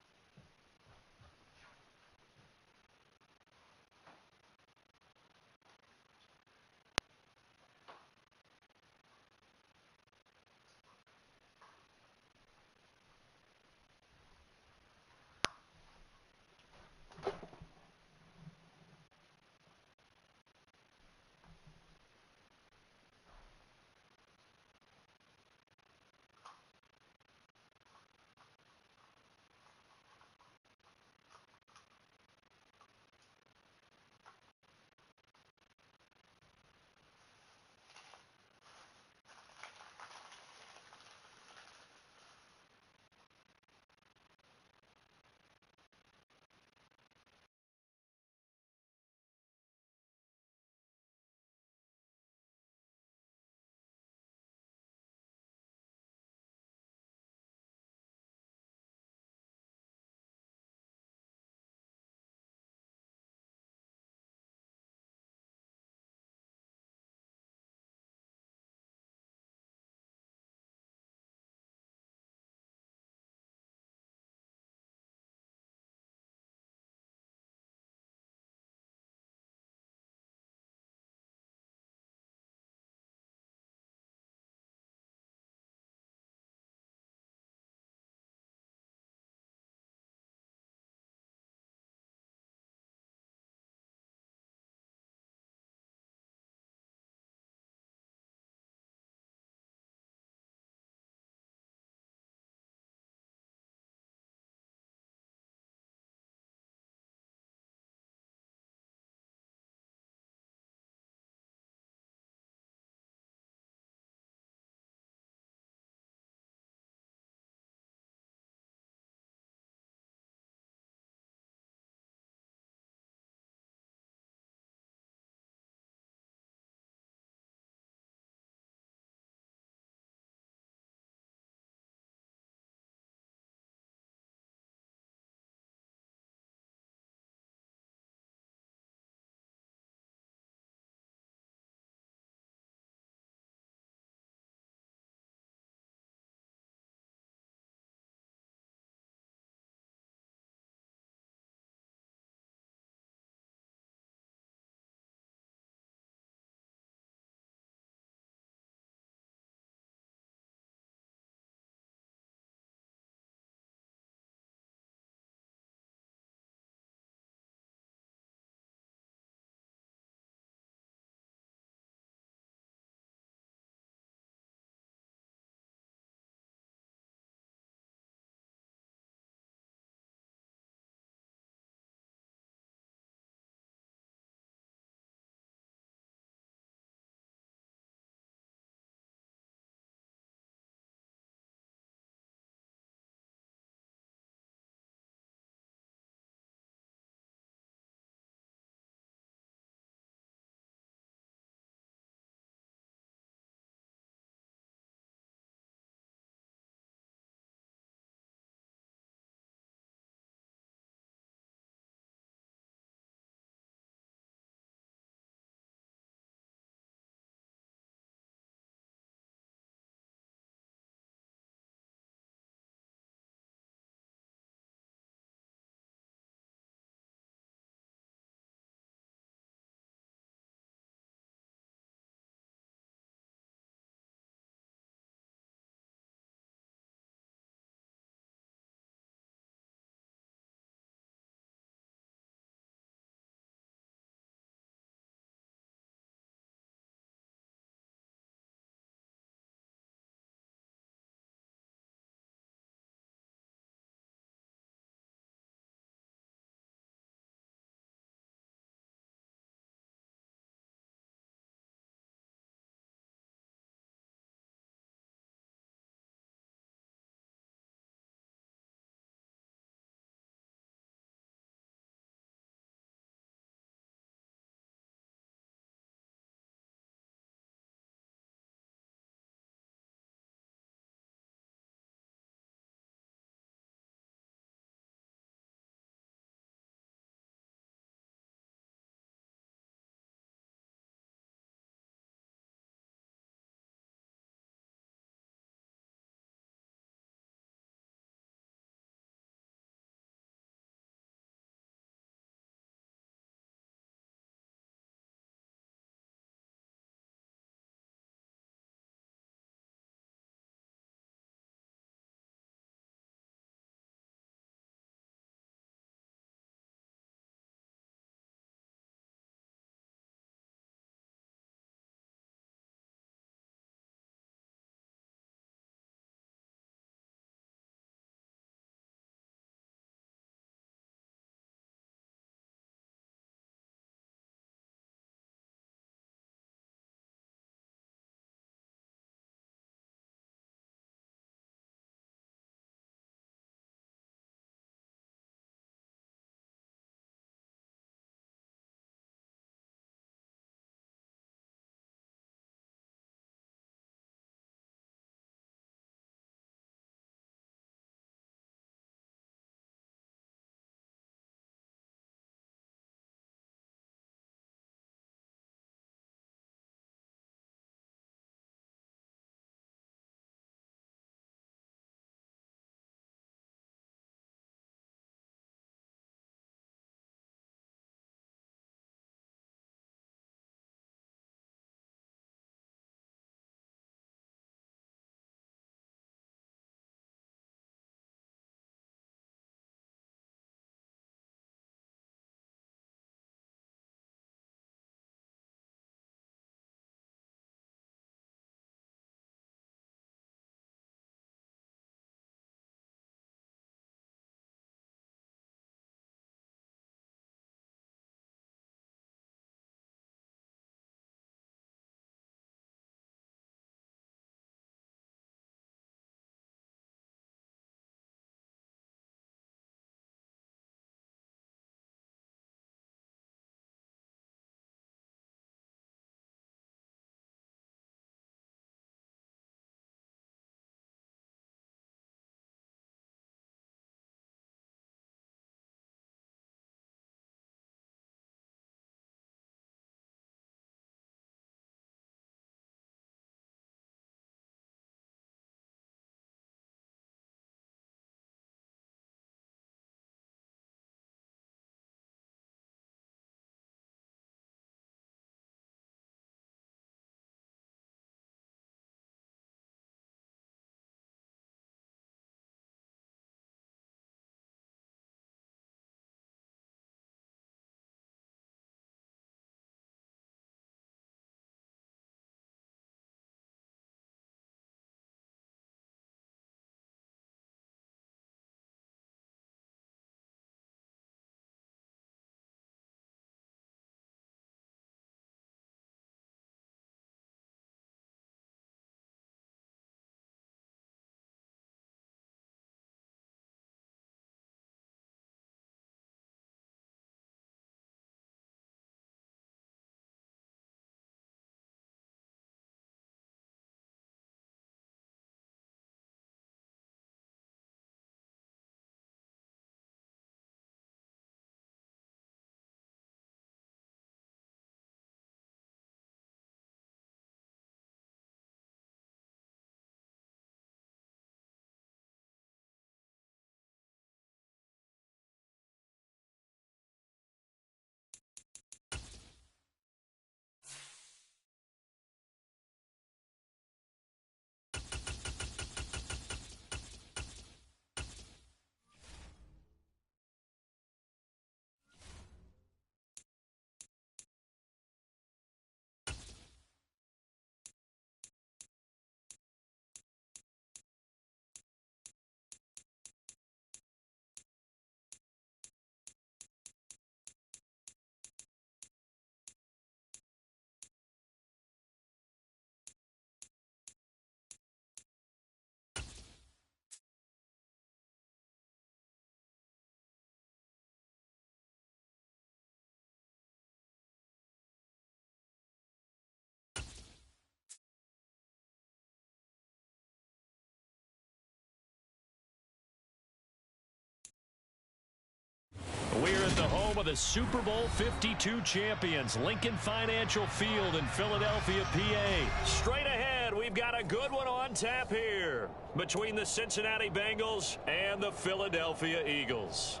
home of the Super Bowl 52 champions, Lincoln Financial Field in Philadelphia, PA. Straight ahead, we've got a good one on tap here between the Cincinnati Bengals and the Philadelphia Eagles.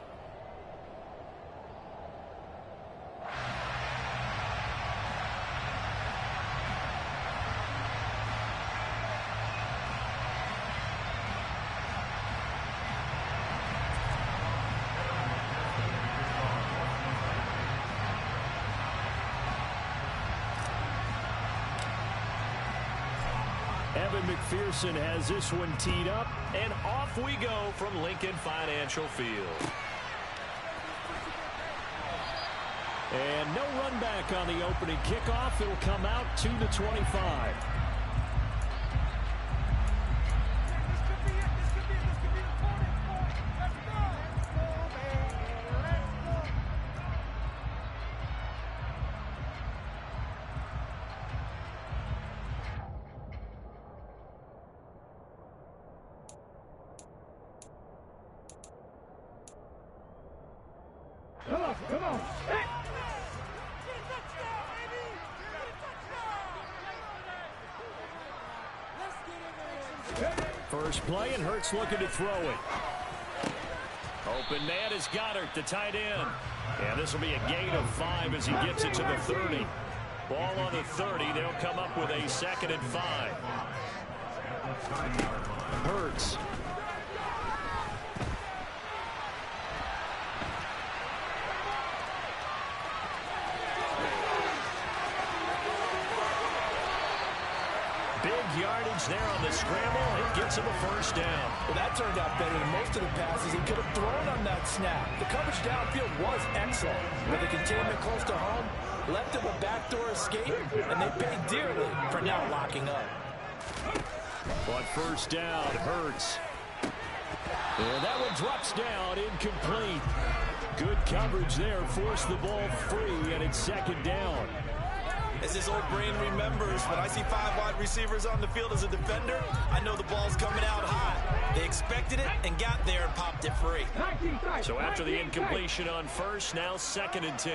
Evan McPherson has this one teed up, and off we go from Lincoln Financial Field. And no run back on the opening kickoff. It'll come out to the 25. Come on. Hey. First play, and Hurts looking to throw it. Open man is Goddard, the tight end. And this will be a gain of 5 as he gets it to the 30. Ball on the 30. They'll come up with a 2nd and 5. Hurts. Big yardage there on the scramble. It gets him a first down. Well, that turned out better than most of the passes he could have thrown on that snap. The coverage downfield was excellent, but the containment close to home left him a backdoor escape, and they paid dearly for now locking up. But first down, Hurts. And that one drops down, incomplete. Good coverage there, forced the ball free, and it's 2nd down. As his old brain remembers, when I see 5 wide receivers on the field as a defender, I know the ball's coming out hot. They expected it and got there and popped it free. So after the incompletion on first, now 2nd and 10.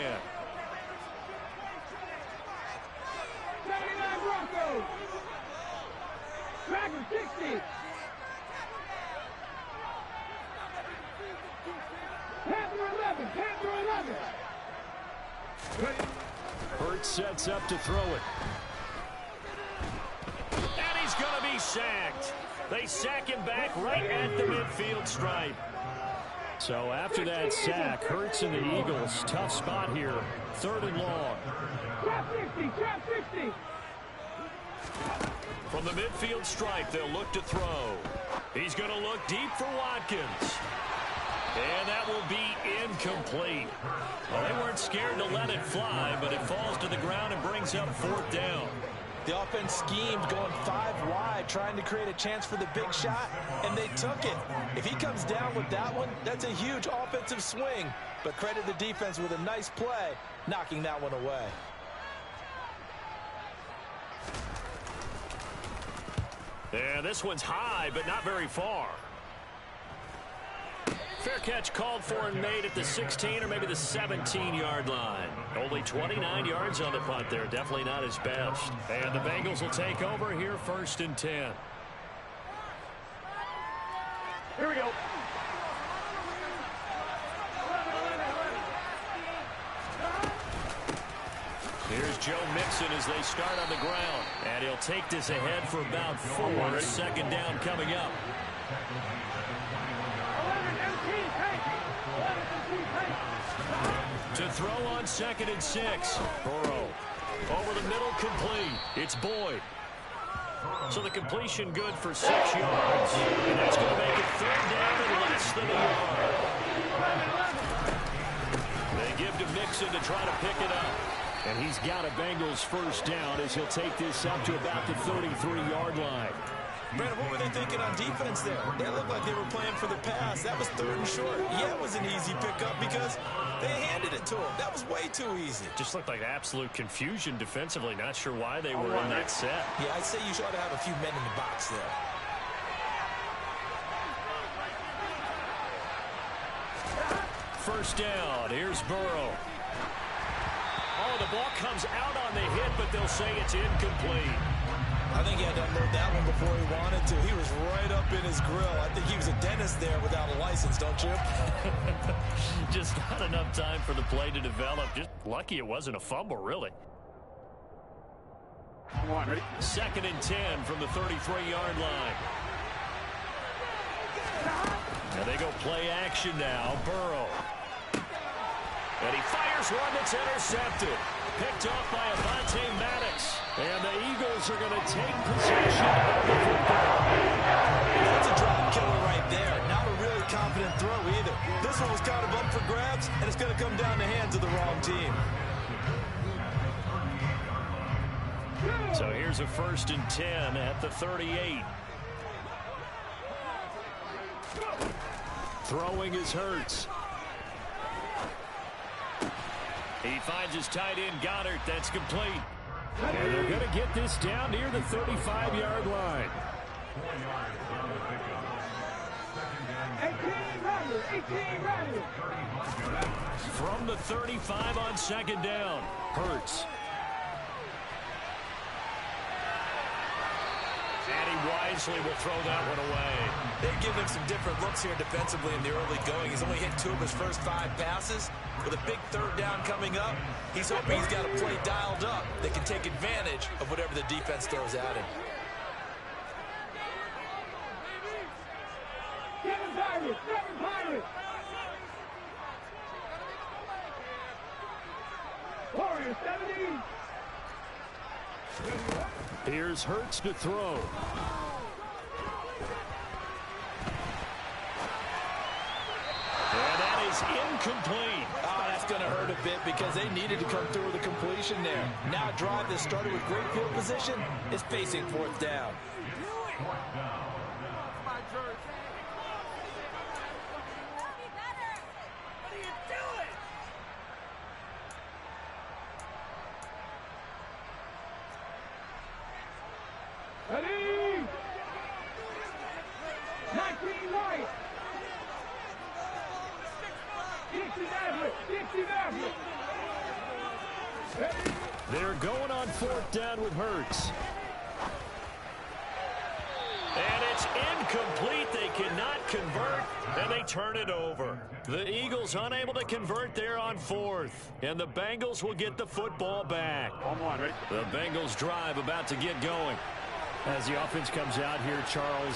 Broncos. Back 60. Panther 11. Hurts sets up to throw it. And he's going to be sacked. They sack him back right at the midfield stripe. So after that sack, Hurts and the Eagles, tough spot here. 3rd and long. Trap 60. From the midfield stripe, they'll look to throw. He's going to look deep for Watkins. And that will be incomplete. Well, they weren't scared to let it fly, but it falls to the ground and brings up 4th down. The offense schemed going 5 wide, trying to create a chance for the big shot, and they took it. If he comes down with that one, that's a huge offensive swing. But credit the defense with a nice play, knocking that one away. And this one's high, but not very far. Fair catch called for and made at the 16 or maybe the 17-yard line. Only 29 yards on the punt there. Definitely not his best. And the Bengals will take over here 1st and 10. Here we go. Here's Joe Mixon as they start on the ground. And he'll take this ahead for about 4. 2nd down coming up. To throw on 2nd and 6. Burrow. Over the middle, complete. It's Boyd. So the completion good for 6 yards. And that's going to make it 3rd down and less than a yard. They give to Mixon to try to pick it up. And he's got a Bengals 1st down as he'll take this up to about the 33-yard line. Brandon, what were they thinking on defense there? They looked like they were playing for the pass. That was 3rd and short. Yeah, it was an easy pickup because they handed it to him. That was way too easy. Just looked like absolute confusion defensively. Not sure why they were in that set. Yeah, I'd say you ought to have a few men in the box there. first down. Here's Burrow. Oh, the ball comes out on the hit, but they'll say it's incomplete. I think he had to unload that one before he wanted to. He was right up in his grill. I think he was a dentist there without a license, don't you? Just not enough time for the play to develop. Just lucky it wasn't a fumble, really. Second and 10 from the 33-yard line. And they go play action now. Burrow. And he fires one that's intercepted. Picked off by Avonte Maddox. And the Eagles are going to take possession of the football. That's a drop killer right there. Not a really confident throw either. This one was kind of up for grabs, and it's going to come down the hands of the wrong team. So here's a 1st and 10 at the 38. Throwing is Hurts. He finds his tight end, Goddard. That's complete. And they're going to get this down near the 35-yard line. 18 ready. From the 35 on 2nd down, Hurts. And he wisely will throw that one away. They give him some different looks here defensively in the early going. He's only hit 2 of his first 5 passes. With a big 3rd down coming up, he's hoping he's got a play dialed up that can take advantage of whatever the defense throws at him. 7 Pirates. Warriors 70. Here's Hurts to throw. And that is incomplete. Oh, that's going to hurt a bit because they needed to come through with a completion there. Now a drive that started with great field position is facing 4th down. Ready. 19 right. Dixie Maverick. They're going on 4th down with Hurts. And it's incomplete. They cannot convert, and they turn it over. The Eagles unable to convert there on 4th, and the Bengals will get the football back. The Bengals drive about to get going. As the offense comes out here, Charles,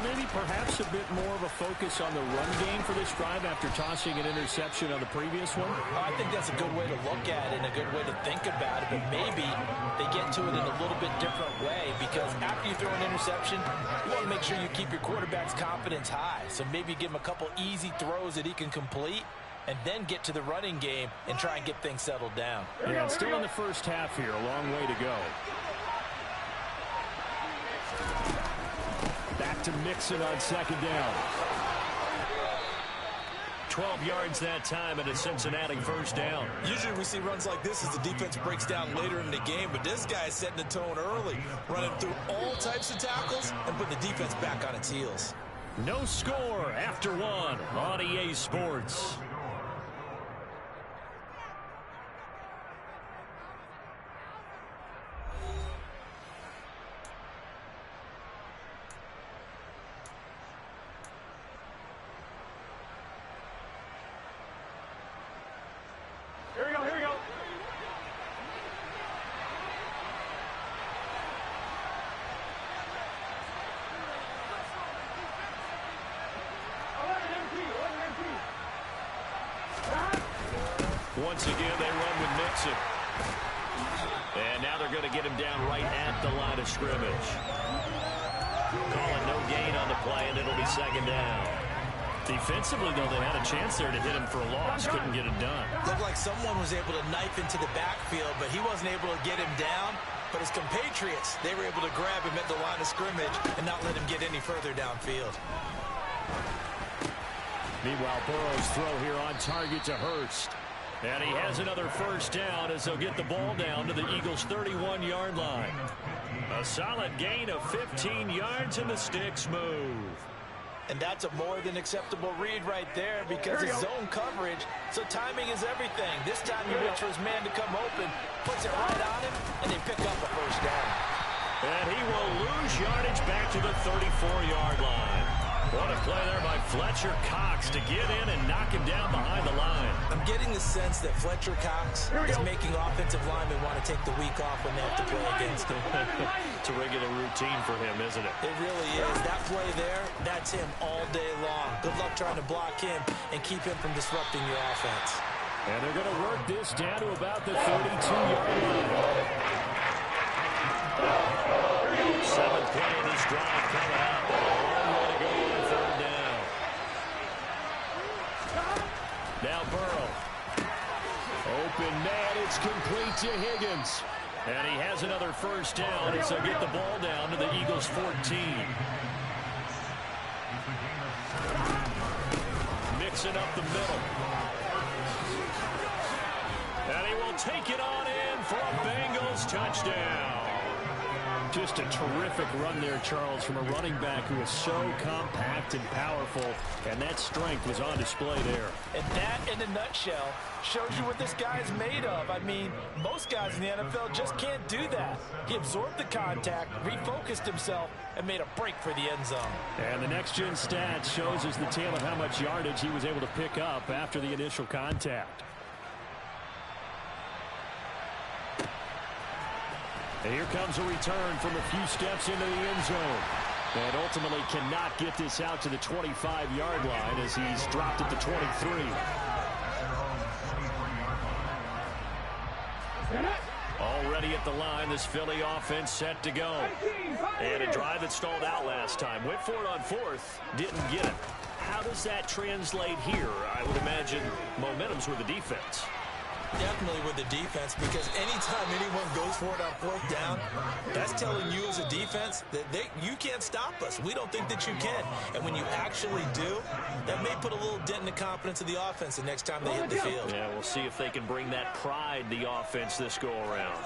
maybe perhaps a bit more of a focus on the run game for this drive after tossing an interception on the previous one. I think that's a good way to look at it and a good way to think about it, but maybe they get to it in a little bit different way because after you throw an interception, you want to make sure you keep your quarterback's confidence high. So maybe give him a couple easy throws that he can complete and then get to the running game and try and get things settled down. Yeah, still in the first half here, a long way to go. Back to Mixon on 2nd down. 12 yards that time and a Cincinnati 1st down. Usually we see runs like this as the defense breaks down later in the game, but this guy is setting the tone early, running through all types of tackles and putting the defense back on its heels. No score after 1 on EA Sports. Here we go. Once again, they run with Mixon. And now they're going to get him down right at the line of scrimmage. Call it no gain on the play, and it'll be 2nd down. Defensively, though, they had a chance there to hit him for a loss. Couldn't get it done. Looked like someone was able to knife into the backfield, but he wasn't able to get him down. But his compatriots, they were able to grab him at the line of scrimmage and not let him get any further downfield. Meanwhile, Burrow's throw here on target to Hurst. And he has another 1st down as they'll get the ball down to the Eagles' 31-yard line. A solid gain of 15 yards, and the Sticks move. And that's a more than acceptable read right there because it's zone coverage, so timing is everything. This time he waits for his man to come open, puts it right on him, and they pick up a first down. And he will lose yardage back to the 34-yard line. What a play there by Fletcher Cox to get in and knock him down behind the line. I'm getting the sense that Fletcher Cox is making offensive linemen want to take the week off when they have to play against him. It's a regular routine for him, isn't it? It really is. That play there, that's him all day long. Good luck trying to block him and keep him from disrupting your offense. And they're going to work this down to about the 32-yard line. 7th play in this drive coming up. Now Burrow. Open man, it's complete to Higgins. And he has another first down as they get the ball down to the Eagles' 14. Mixing up the middle. And he will take it on in for a Bengals touchdown. Just a terrific run there, Charles, from a running back who is so compact and powerful, and that strength was on display there. And that, in a nutshell, shows you what this guy is made of. I mean, most guys in the NFL just can't do that. He absorbed the contact, refocused himself, and made a break for the end zone. And the next-gen stats shows us the tale of how much yardage he was able to pick up after the initial contact. And here comes a return from a few steps into the end zone. And ultimately cannot get this out to the 25-yard line as he's dropped at the 23. Already at the line, this Philly offense set to go. And a drive that stalled out last time. Went for it on 4th, didn't get it. How does that translate here? I would imagine momentum's with the defense. Definitely with the defense, because anytime anyone goes for it on 4th down, that's telling you as a defense that you can't stop us. We don't think that you can. And when you actually do, that may put a little dent in the confidence of the offense the next time they hit the field. Yeah, we'll see if they can bring that pride, the offense, this go around.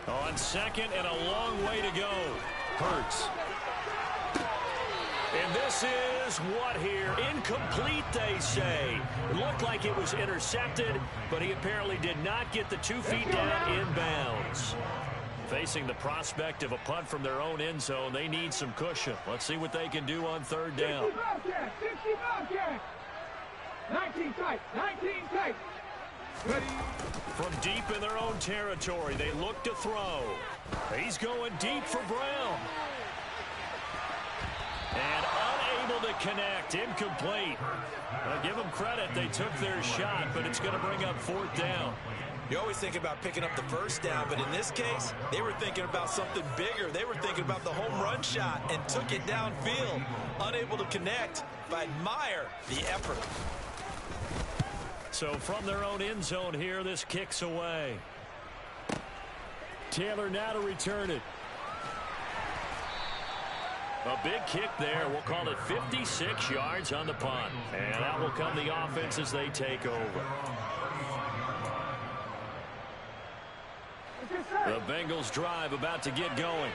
On 2nd and a long way to go. Hurts. And this is what here? Incomplete, they say. It looked like it was intercepted, but he apparently did not get the 2 feet down in bounds. Facing the prospect of a punt from their own end zone, they need some cushion. Let's see what they can do on 3rd down. 19 tight, 19 tight. From deep in their own territory, they look to throw. He's going deep for Brown. And unable to connect, incomplete. I'll give them credit, they took their shot, but it's going to bring up 4th down. You always think about picking up the first down, but in this case, they were thinking about something bigger. They were thinking about the home run shot and took it downfield. Unable to connect, but admire the effort. So from their own end zone here, this kicks away. Taylor now to return it. A big kick there. We'll call it 56 yards on the punt. And out will come the offense as they take over. The Bengals drive about to get going.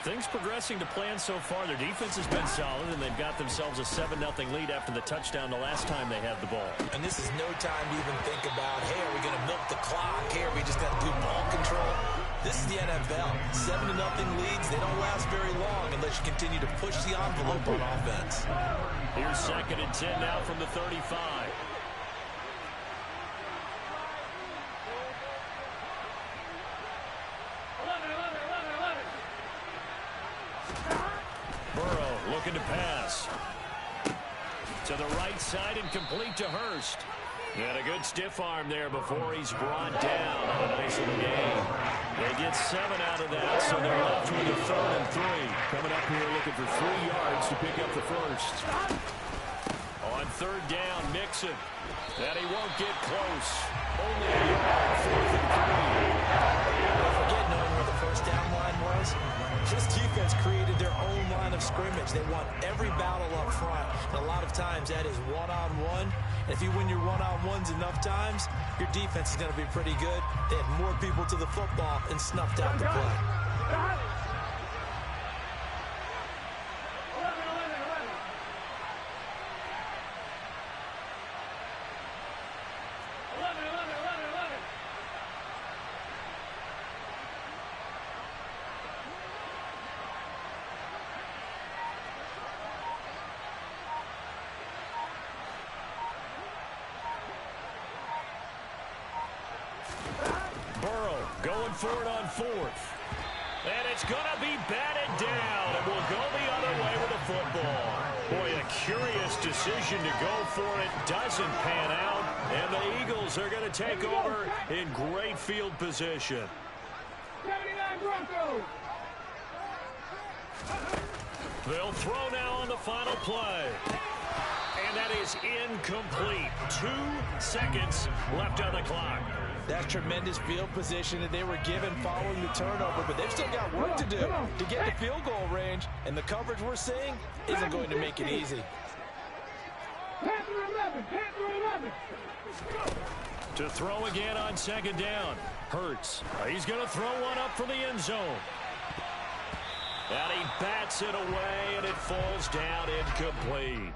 Things progressing to plan so far. Their defense has been solid, and they've got themselves a 7-0 lead after the touchdown the last time they had the ball. And this is no time to even think about, hey, are we going to milk the clock? Hey, are we just going to do ball control? This is the NFL. 7-0 leads, they don't last very long unless you continue to push the envelope on offense. Here's 2nd and 10 now from the 35. Burrow looking to pass. To the right side and complete to Hurst. And a good stiff arm there before he's brought down on a nice little gain. They get 7 out of that, so they're left with a 3rd and 3. Coming up here looking for 3 yards to pick up the first. On 3rd down, Mixon. And he won't get close. Only a yard, 4th and 3. Don't forget, knowing where the first down line us? This defense created their own line of scrimmage. They won every battle up front. And a lot of times that is one-on-one. And if you win your one-on-ones enough times, your defense is going to be pretty good. They had more people to the football and snuffed out the play. Going for it on fourth. And it's going to be batted down. And will go the other way with the football. Boy, a curious decision to go for it. Doesn't pan out. And the Eagles are going to take over in great field position. 79 Broncos. They'll throw now on the final play. And that is incomplete. 2 seconds left on the clock. That's tremendous field position that they were given following the turnover, but they've still got work to do to get to field goal range, and the coverage we're seeing isn't going to make it easy. Panther 11, Panther 11. To throw again on second down. Hurts. He's going to throw one up for the end zone. And he bats it away, and it falls down incomplete.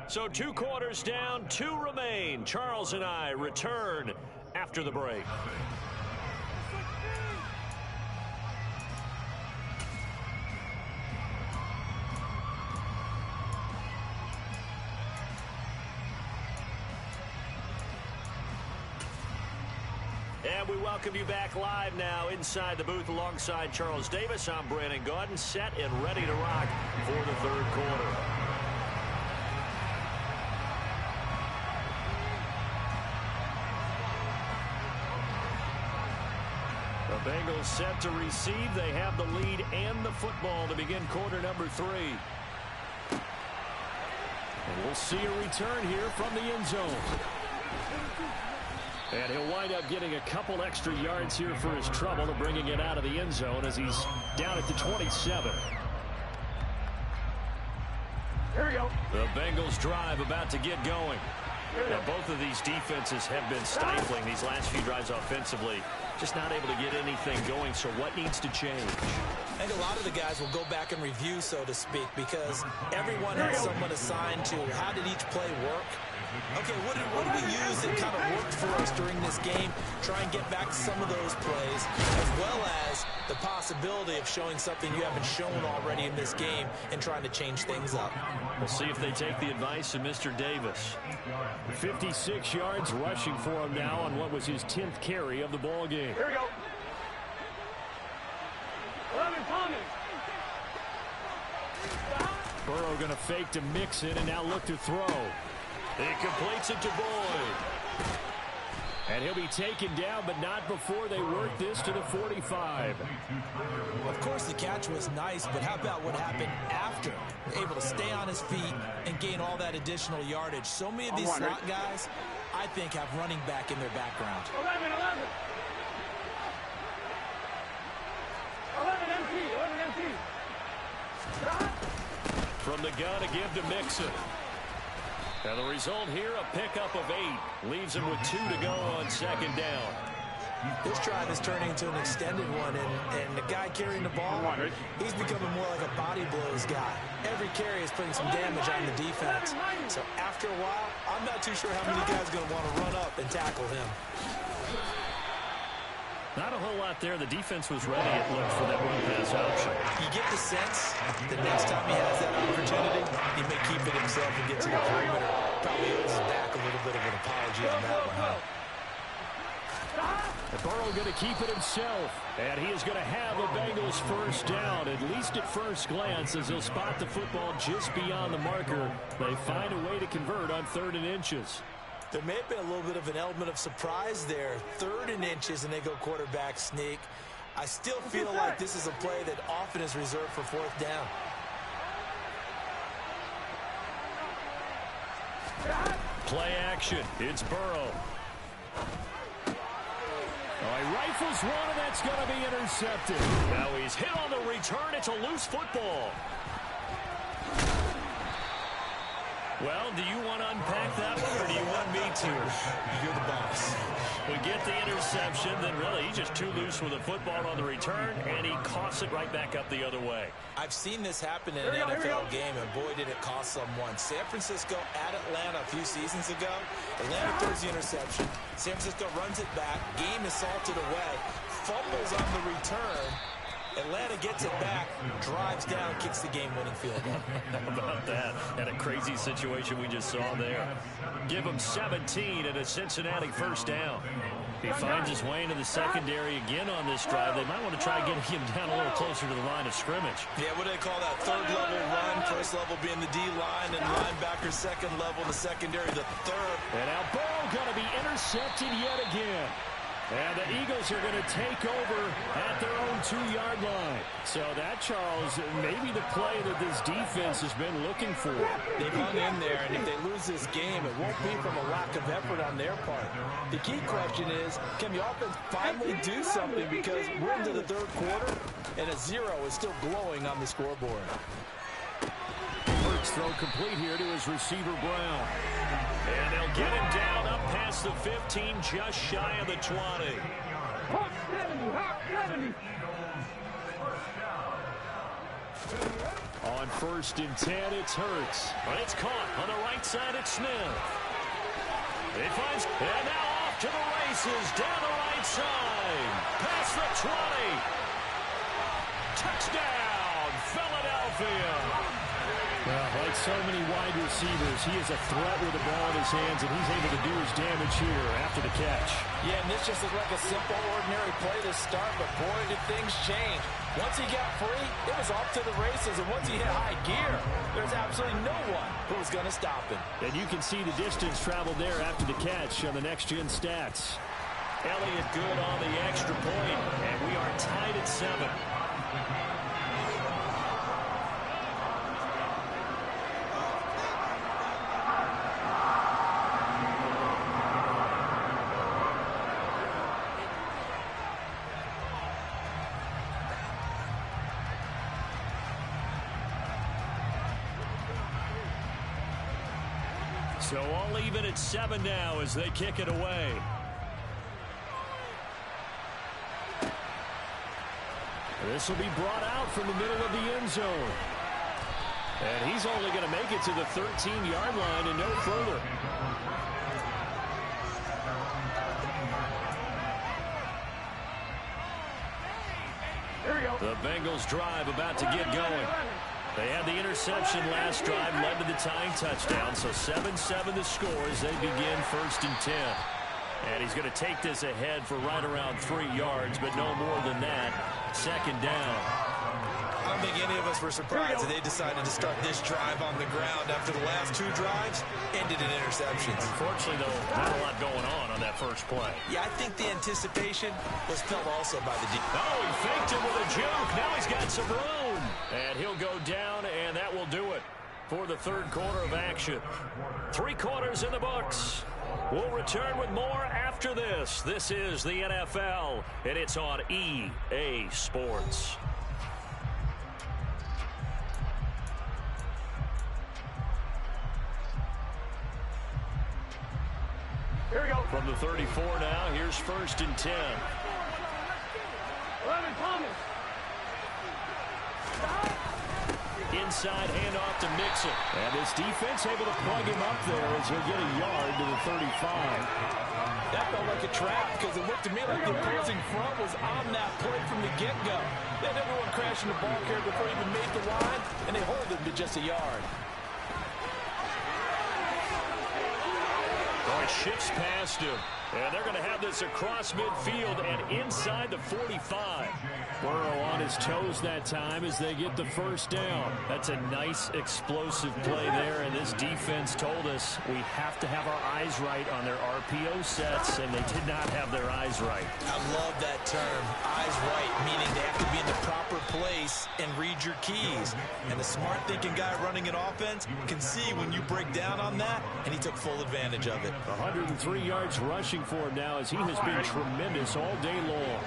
So 2 quarters down, 2 remain. Charles and I return after the break. And we welcome you back live now inside the booth alongside Charles Davis. I'm Brandon Gaudin, set and ready to rock for the third quarter. The Bengals set to receive. They have the lead and the football to begin quarter number 3. And we'll see a return here from the end zone. And he'll wind up getting a couple extra yards here for his trouble to bringing it out of the end zone as he's down at the 27. Here we go. The Bengals drive about to get going. Now, both of these defenses have been stifling these last few drives offensively. Just not able to get anything going, so what needs to change? I think a lot of the guys will go back and review, so to speak, because everyone has someone assigned to how did each play work. Okay, what did we use that kind of worked for us during this game? Try and get back some of those plays, as well as the possibility of showing something you haven't shown already in this game and trying to change things up. We'll see if they take the advice of Mr. Davis. 56 yards rushing for him now on what was his 10th carry of the ball game. Here we go. 11 Thomas. Burrow going to fake to Mixon and now look to throw. He completes it to Boyd. And he'll be taken down, but not before they work this to the 45. Of course, the catch was nice, but how about what happened after? Able to stay on his feet and gain all that additional yardage. So many of these slot guys, I think, have running back in their background. 11 MT. From the gun, a give to Mixon. And the result here, a pickup of 8. Leaves him with 2 to go on second down. This drive is turning into an extended one, and the guy carrying the ball, he's becoming more like a body blows guy. Every carry is putting some damage on the defense. So after a while, I'm not too sure how many guys are going to want to run up and tackle him. Not a whole lot there. The defense was ready, it looked, for that run-pass option. You get the sense the next time he has that opportunity, he may keep it himself and get to the perimeter. Probably owes his back a little bit of an apology on that one, huh? And Burrow going to keep it himself. And he is going to have the Bengals first down, at least at first glance, as he'll spot the football just beyond the marker. They find a way to convert on 3rd and inches. There may have been a little bit of an element of surprise there. 3rd and inches, and they go quarterback sneak. I still feel like this is a play that often is reserved for 4th down. Play action. It's Burrow. Oh, he rifles one, and that's going to be intercepted. Now he's hit on the return. It's a loose football. Well, do you want to unpack that one, or do you want me to? You're the boss. We get the interception, then really he's just too loose with the football on the return, and he coughs it right back up the other way. I've seen this happen in an NFL game, and boy, did it cost someone. San Francisco at Atlanta a few seasons ago. Atlanta throws the interception. San Francisco runs it back. Game is salted away. Fumbles on the return. Atlanta gets it back, drives down, kicks the game-winning field goal. How about that? And a crazy situation we just saw there. Give him 17 and a Cincinnati first down. He finds his way into the secondary again on this drive. They might want to try getting him down a little closer to the line of scrimmage. Yeah, what do they call that? Third-level run, first level being the D-line, and linebacker second level, the secondary, the third. And now ball going to be intercepted yet again. And the Eagles are going to take over at their own 2-yard line. So that, Charles, may be the play that this defense has been looking for. They've hung in there, and if they lose this game, it won't be from a lack of effort on their part. The key question is, can the offense finally do something? Because we're into the third quarter, and a 0 is still glowing on the scoreboard. First throw complete here to his receiver, Brown. And they'll get him down up past the 15, just shy of the 20. Hawk 70, Hawk 70. On 1st and 10, it's Hurts. But it's caught on the right side, it's Smith. He finds, and now off to the races, down the right side. Past the 20. Touchdown, Philadelphia. Well, like so many wide receivers, he is a threat with the ball in his hands, and he's able to do his damage here after the catch. Yeah, and this just looked like a simple, ordinary play to start, but boy, did things change. Once he got free, it was off to the races, and once he hit high gear, there's absolutely no one who was going to stop him. And you can see the distance traveled there after the catch on the next-gen stats. Elliott good on the extra point, and we are tied at 7. So all even at 7 now as they kick it away. This will be brought out from the middle of the end zone. And he's only going to make it to the 13-yard line and no further. Here we go. The Bengals drive about to get going. They had the interception last drive, led to the tying touchdown. So 7-7 the score as they begin 1st and 10. And he's going to take this ahead for right around 3 yards, but no more than that. 2nd down. I don't think any of us were surprised that they decided to start this drive on the ground after the last 2 drives ended in interceptions. Unfortunately, though, not a lot going on that first play. Yeah, I think the anticipation was felt also by the defense. Oh, he faked it with a juke. Now he's got some room. And he'll go down, and that will do it for the 3rd quarter of action. 3 quarters in the books. We'll return with more after this. This is the NFL, and it's on EA Sports. Here we go. From the 34 now, here's 1st and 10. 11 Thomas. Inside handoff to Mixon. And this defense able to plug him up there as he'll get a yard to the 35. That felt like a trap because it looked to me like the opposing front was on that play from the get-go. They had everyone crashing the ball carrier before he even made the line, and they hold him to just a yard. Oh, he shifts past him. And they're going to have this across midfield and inside the 45. Burrow on his toes that time as they get the 1st down. That's a nice explosive play there, and this defense told us we have to have our eyes right on their RPO sets, and they did not have their eyes right. I love that term, eyes right, meaning they have to be in the proper place and read your keys. And the smart thinking guy running an offense can see when you break down on that, and he took full advantage of it. 103 yards rushing for him now as he has been tremendous all day long.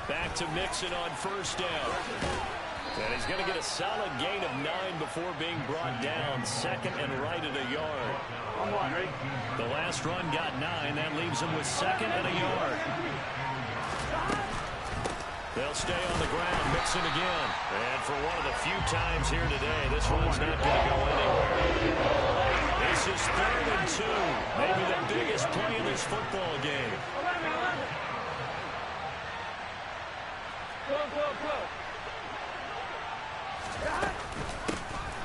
Back to Mixon on first down. And he's going to get a solid gain of 9 before being brought down. Second and right at a yard. The last run got 9. That leaves him with second and a yard. They'll stay on the ground. Mixon again. And for one of the few times here today, this one's not going to go anywhere. This is 3rd and 2. Maybe the biggest play in this football game.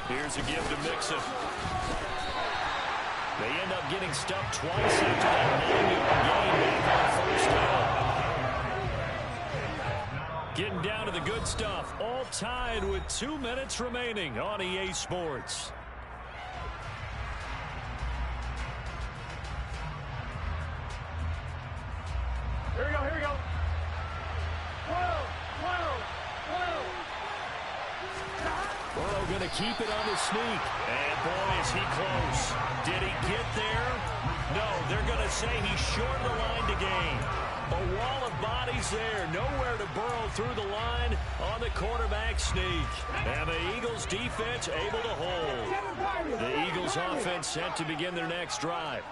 Here's a give to Mixon. They end up getting stuffed twice after that 9-yard gain back on first down. Getting down to the good stuff. All tied with 2 minutes remaining on EA Sports. Here we go, here we go. 12. Burrow going to keep it on the sneak. And boy, is he close. Did he get there? No, they're going to say he's short of the line to gain. A wall of bodies there. Nowhere to Burrow through the line on the quarterback sneak. And the Eagles defense able to hold. The Eagles offense set to begin their next drive.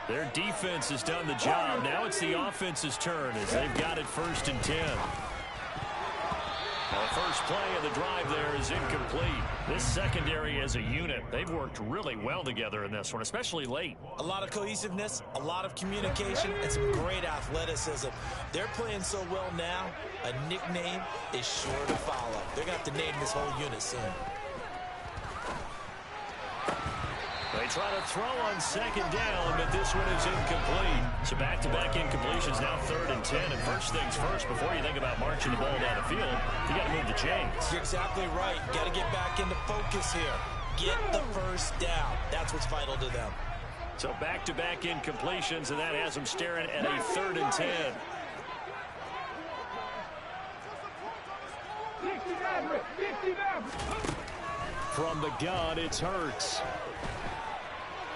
Their defense has done the job. Now it's the offense's turn as they've got it 1st and 10. The first play of the drive there is incomplete. This secondary as a unit, they've worked really well together in this one, especially late. A lot of cohesiveness, a lot of communication, and some great athleticism. They're playing so well now, a nickname is sure to follow. They're going to have to name this whole unit soon. They try to throw on 2nd down, but this one is incomplete. So back-to-back incompletions, now 3rd and 10. And first things first, before you think about marching the ball down the field, you got to move the chains. You're exactly right. Got to get back into focus here. Get the first down. That's what's vital to them. So back-to-back incompletions, and that has them staring at a 3rd and 10. 59. From the gun, it's Hurts.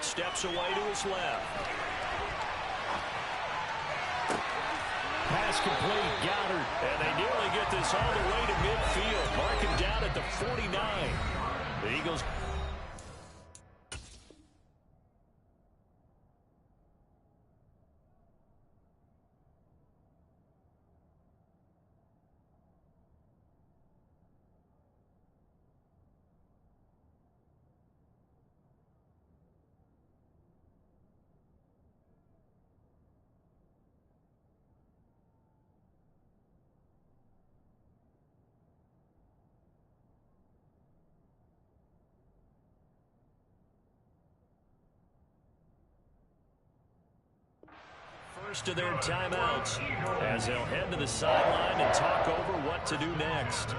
Steps away to his left. Pass complete, Goddard. And they nearly get this all the way to midfield. Mark him down at the 49. The Eagles. First of their timeouts as they'll head to the sideline and talk over what to do next.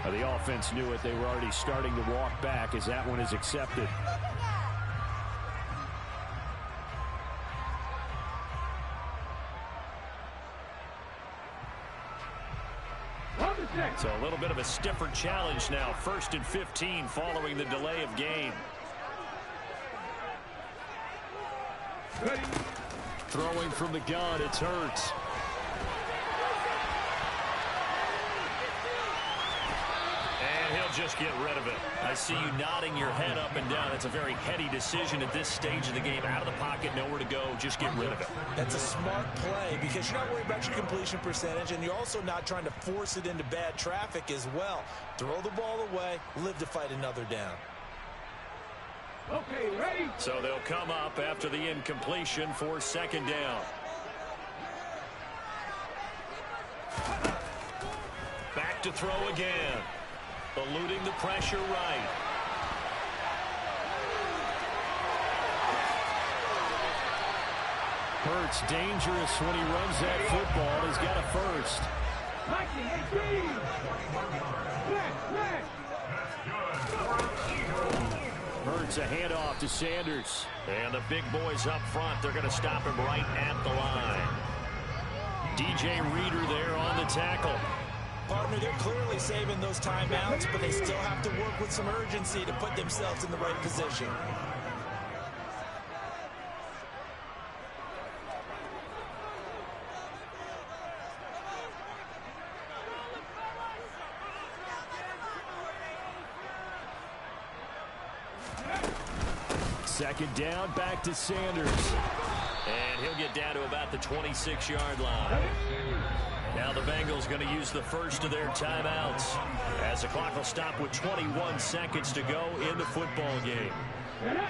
The offense knew it. They were already starting to walk back as that one is accepted. So a little bit of a stiffer challenge now. 1st and 15 following the delay of game. Throwing from the gun, it's Hurts. just get rid of it. I see you nodding your head up and down. It's a very heady decision at this stage of the game. Out of the pocket, nowhere to go. Just get rid of it. That's a smart play because you're not worried about your completion percentage, and you're also not trying to force it into bad traffic as well. Throw the ball away, live to fight another down. Okay, ready? So they'll come up after the incompletion for second down. Back to throw again. Eluding the pressure right. Hurts dangerous when he runs that football. He's got a first. Hurts a handoff to Sanders. And the big boys up front, they're going to stop him right at the line. DJ Reader there on the tackle. Partner, they're clearly saving those timeouts, but they still have to work with some urgency to put themselves in the right position. Second down, back to Sanders. And he'll get down to about the 26-yard line. Now the Bengals going to use the first of their timeouts as the clock will stop with 21 seconds to go in the football game.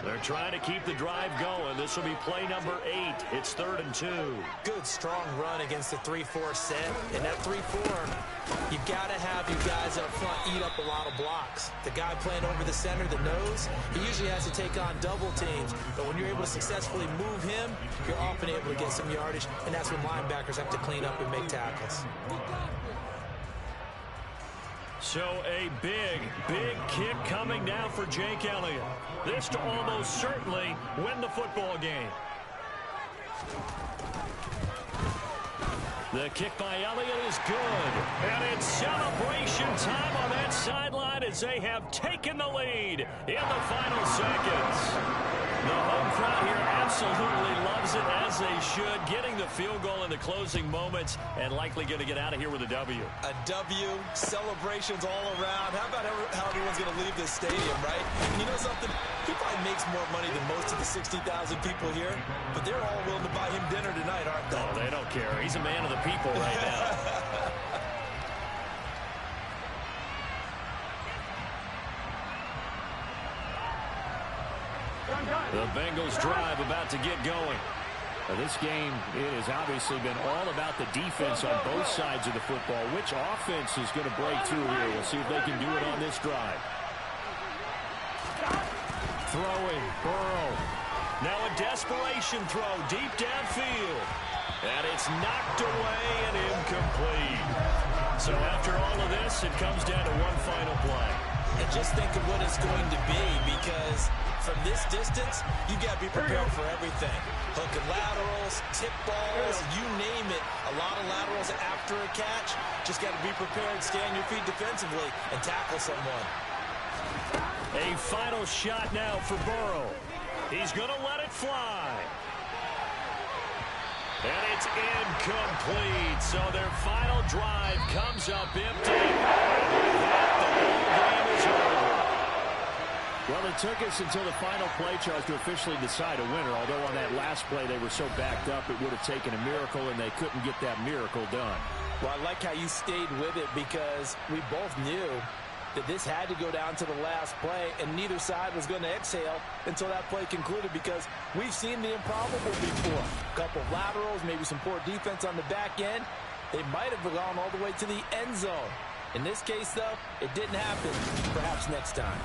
They're trying to keep the drive going. This will be play number 8. It's 3rd and 2. Good, strong run against the 3-4 set. And that 3-4, you've got to have you guys up front eat up a lot of blocks. The guy playing over the center, the nose, he usually has to take on double teams. But when you're able to successfully move him, you're often able to get some yardage. And that's when linebackers have to clean up and make tackles. So a big kick coming now for Jake Elliott. This to almost certainly win the football game. The kick by Elliott is good. And it's celebration time on that sideline as they have taken the lead in the final seconds. The home crowd here absolutely loves it, as they should, getting the field goal in the closing moments and likely going to get out of here with a W. A W, celebrations all around. How about how everyone's going to leave this stadium, right? And you know something? He probably makes more money than most of the 60,000 people here, but they're all willing to buy him dinner tonight, aren't they? Oh, they don't care. He's a man of the people right now. The Bengals drive about to get going. Now, this game, it has obviously been all about the defense on both sides of the football. Which offense is going to break through here? We'll see if they can do it on this drive. Throwing, Burrow. Now a desperation throw deep downfield. And it's knocked away and incomplete. So after all of this, it comes down to one final play. And just think of what it's going to be, because from this distance, you've got to be prepared for everything. Hook and laterals, tip balls, you name it. A lot of laterals after a catch. Just got to be prepared, stay on your feet defensively, and tackle someone. A final shot now for Burrow. He's going to let it fly. And it's incomplete. So their final drive comes up empty. And the ball game is over. Well, it took us until the final play charge to officially decide a winner, although on that last play they were so backed up it would have taken a miracle, and they couldn't get that miracle done. Well, I like how you stayed with it, because we both knew that this had to go down to the last play, and neither side was going to exhale until that play concluded, because we've seen the improbable before. A couple of laterals, maybe some poor defense on the back end. They might have gone all the way to the end zone. In this case, though, it didn't happen. Perhaps next time.